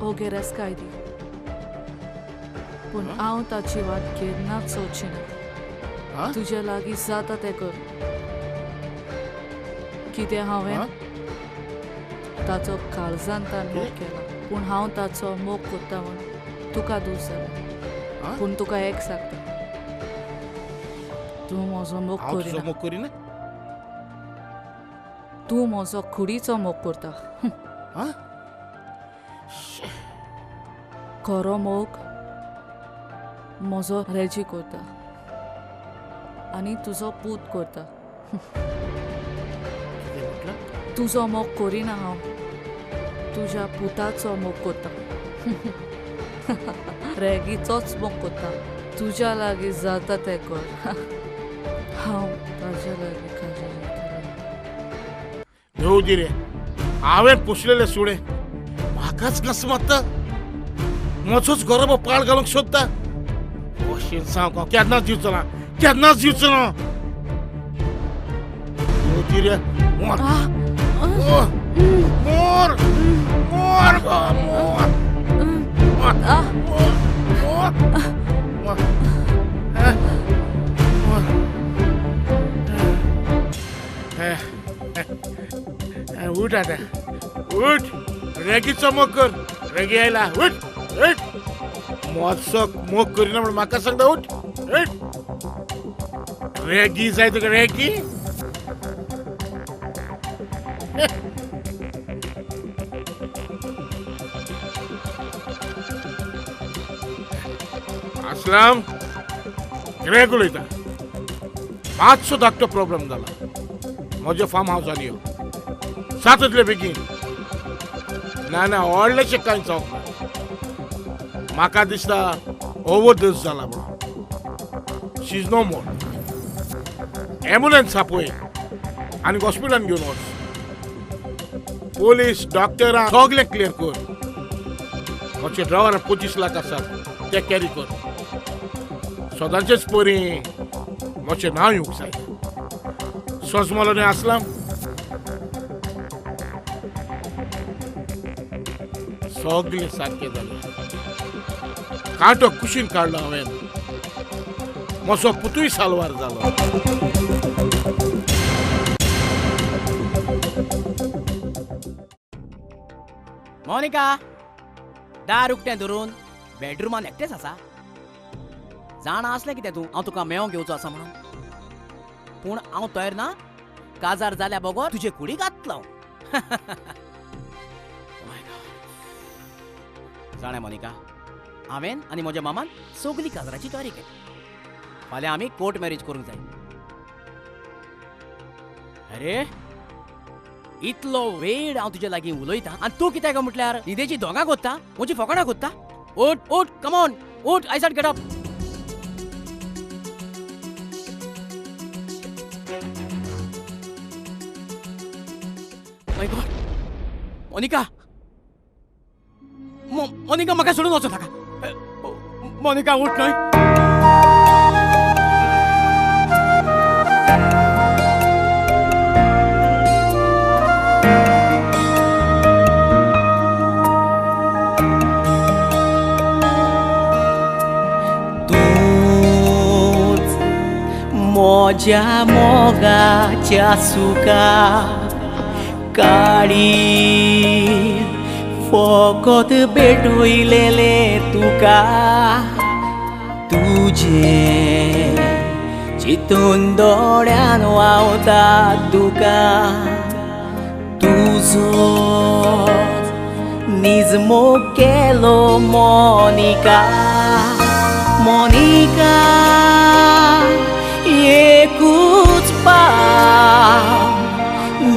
ओ गिरेस्तकाय दी, पूण हांव ताची वाट केन्नाच सोदची ना. तुज्या लागीं जाता तें कर. कितें हांवें ताचो काळजांतान मोग केला, पूण हांव ताचो मोग कोत्ता म्हूण तुका दूस जाला. पूण तुका एक सांगता, तूं म्हजो मोग हांव तुजो करिना. मोग करिना. तूं म्हजो कुडीचो मोग करता. खरो मोग म्हजो रेजी करता आनी तुजो पूत करता. तुजो मोग करिना हांव, तुज्या पुताचो मोग कोत्ता. रेगीचोच मोग कोत्ता. तुज्या लागीं जाता तें कर. हांव ताज्या लागीं काळजी घेतलें. देव दी रे. हांवें पुसलेले सुडे म्हाकाच घस मारता. म्हजोच गरोबो पाळ घालूंक सोदता. अशें सांग हांव केन्नाच दिवचो ना. केन्नाच दिवचो ना. देव दी रे. मोर. मोर. मोर. मोर गो मोर. मोर. मोर. मोर. उठ आता. उठ. रेगीचो मोग कर. रेगी आयला. उठ. उठ. मोजचो मोग करिना म्हणून म्हाका सांगता. उठ. उठ. रेगी जाय तुका रेगी. असलम कितें उलयता. मातसो धाकटो प्रॉब्लेम जाला. म्हज्या फार्म हावसान यो. जाता बेगीन. ना ना व्हडलेशें कांय जावंक ना. म्हाका दिसता ओवरडोस जाला म्हणून. शी इज नो मोर. एम्बुलन्स आपय आनी हॉस्पिटलान घेवन वच. पोलीस डॉक्टरां सगळें क्लियर कर. म्हजे ड्रायव्हरान 25 लाख आसात ते कॅरी कर. सदांचेच परी म्हजें नांव येवंक जाय. सोजमलो न्ही आसलाम. सगळें सारकें जालें. कांटो कुशीन काडलो हांवें. म्हजो पुतूय सालवार जालो. मोनिका, दार उक्तें धरून बेडरुमान एकटेच आसा. जाणा आसलें कितें तूं हांव तुका मेळोंक येवचो आसा म्हणून. पूण हांव तयार ना. काजार जाल्या बगोर तुजे कुडीक घातलो. जाणा मोनिका, हांवें आनी म्हज्या मामान सगळी काजराची तयारी केली. फाल्यां आमी कोर्ट मॅरेज करूंक जाय. अरे इतलो वेळ हांव तुजे लागीं उलयतां आनी तूं कितें काय म्हटल्यार न्हिदेची दोंगां कोत्ता, म्हजी फकाणां कोत्ता. उठ उठ कमॉन उठ. I said get up. My god. Monica, Monica म्हाका सोडून वचूं नाका. मोनिका उठ न्हय. तू मोज्या मोगाच्या सुका काळी फकत भेटयलेले तुका तुझे चितून दोळ्यान व्हांवता तुका तुझो निज मोग केलो मोनिका मोनिका एकूच पाव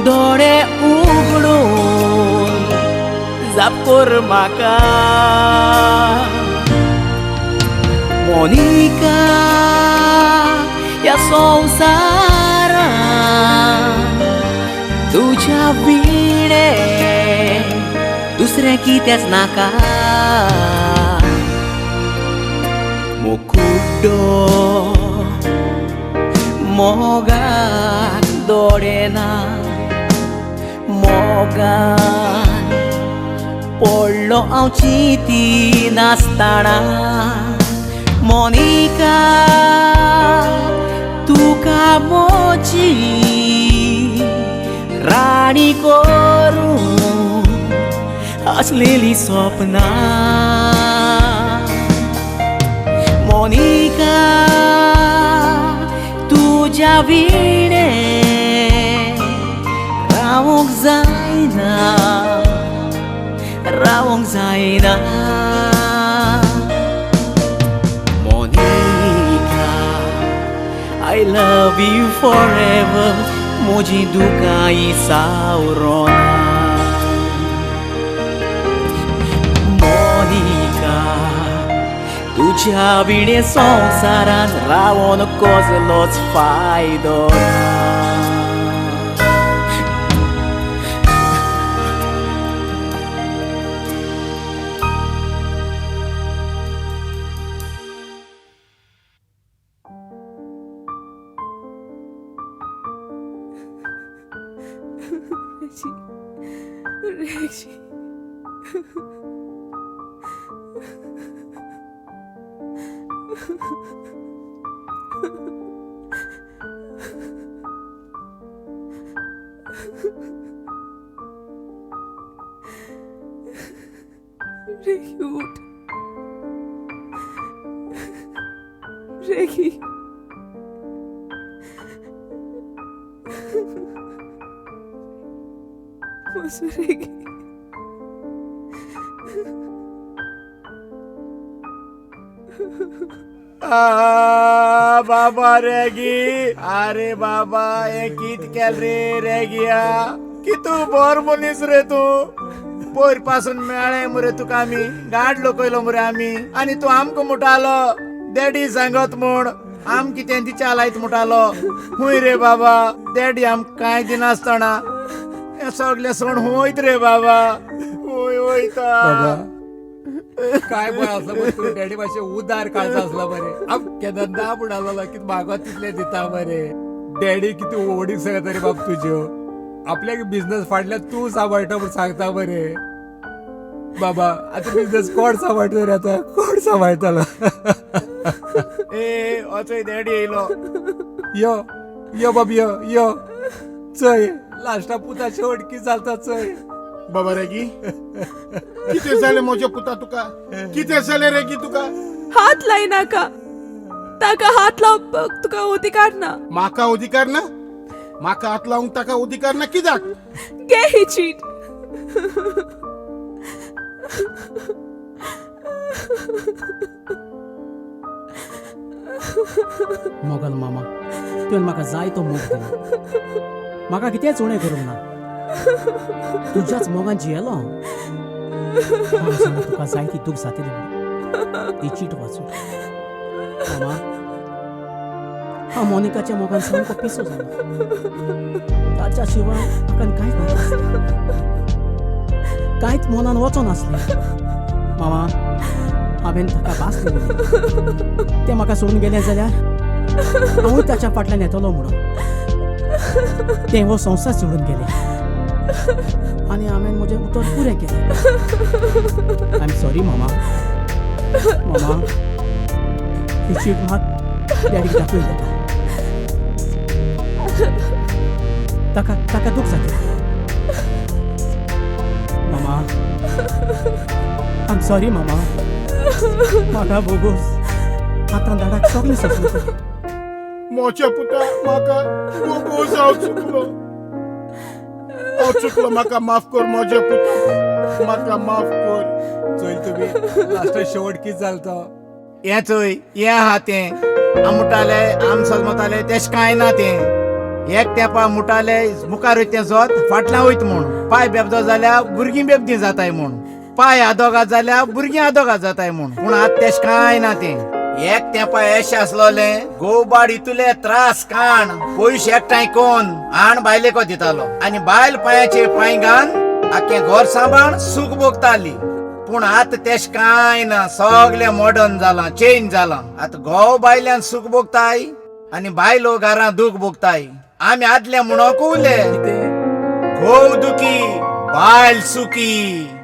दोळे उगडून जापोर म्हाका मोनिका या संवसारान तुझ्या विणे दुसरें कितेंच नाका मुकुड्डो मोगाक दोळे ना मोगान पडलो हांव चिंती नासतना मोनिका तुका मोची राणी करून असलेली स्वप्नां मोनिका तुझ्या विणे रावोंक जायना Monika I love you forever म्हजी दुकाई सावरोना मोनिका तुझ्या विणे संवसारान रावोन कसलोच फायदो ना Reggie, उठ. Reggie. बस Reggie. बाबा रेगी अरे बाबा हे कित केल रे रेगिया की तू बोर मनीस रे तू पोयर पासून मेळे मरे तुका आमी गाडलो कयलो मरे आमी आनी तू आमकां मुटालो डॅडी सांगत म्हूण आम कितें तिच्या लायत मुटालो हुंय रे बाबा डॅडी आमकां कांय दिनासतना हे सगळे सण होयत रे बाबा होय वयता काय बरं असलं पण तू डॅडी मातशें उदार काळजा असला बरे केन्ना ना बुडालो कितें मागत तितले दिता बरे डॅडी कितें ओडीक सांगता रे बाब तुज्यो आपल्याक बिझनस फाटल्यान तूं सांबाळटा म्हूण सांगता बरे बाबा आतां बिझनस कोण सांबाळटा रे आतां कोण सांबाळटलो ए अचय डॅडी येयलो यो यो बाब यो यो चय लास्टा पुता शेवटकी चलता चय बाबा रेगी किती झाले मोजे पुता तुका किती झाले रेगी तुका हात लाई नाका ताका हात लावपाक तुका अधिकार ना माका अधिकार ना माका हात लावूंक ताका अधिकार ना कित्याक घे ही चीट मोगल मामा तुवें म्हाका जाय तो मोग दिलो म्हाका कितेंच उणें करूंक ना तुज्याच मोगान जियेलो हांव तुका जाय ती दूख जातली ती चीट वाचून मामा हांव मोनिकाच्या मोगान सामको पिसो जालो ताच्या शिवाय म्हाका कांयच नासलें कांयच मनान वचो नासलें मामा हांवें ताका भास केली तें म्हाका सोडून गेलें जाल्यार हांवूय ताच्या फाटल्यान येतलो म्हणून तें हो संवसार सोडून गेलें आनी हांवें म्हजें उतर पुरें केलें आय एम सॉरी मामा मामा ही चीट म्हाका डॅडीक दाखोवन घेता ताका ताका दूख जाते मामा आय एम सॉरी मामा म्हाका बोगोस आतां दाडाक सगळें सोंसलें मोच्या पुता म्हाका बोगोस हांव चुकलो म्हाका माफ कर मोजे पुता म्हाका माफ कर चोयल तुम्ही लास्ट शेवट कित जाल तो हें चोय हें आहा तें आम मुटाले आम सजमताले तेश कांय ना तें एक तेंपा मुटाले मुखार वयत तें जोत फाटल्यान वयत म्हूण पांय बेबदो जाल्यार भुरगीं बेबदी जाताय म्हूण पांय आदोगाद जाल्यार भुरगीं आदोगाद जाताय म्हूण पूण आतां तेश कांय ना तें एक तेंपा एशें आसलोलें गोबाड इतुले त्रास काण पयशे एकठांय कोन आण बायलेको दितालो आनी बायल पांयाचेर पांय घान आख्खें घर सांबाळ सूख भोगताली पूण आतां तेश कांय ना सगळें मॉडर्न जालां चेंज जालां आतां घोव बायल्यान सूख भोगताय आनी बायलो घरां दूख भोगताय आमी आदले म्हणोक उरले घोव दुखी बायल सुखी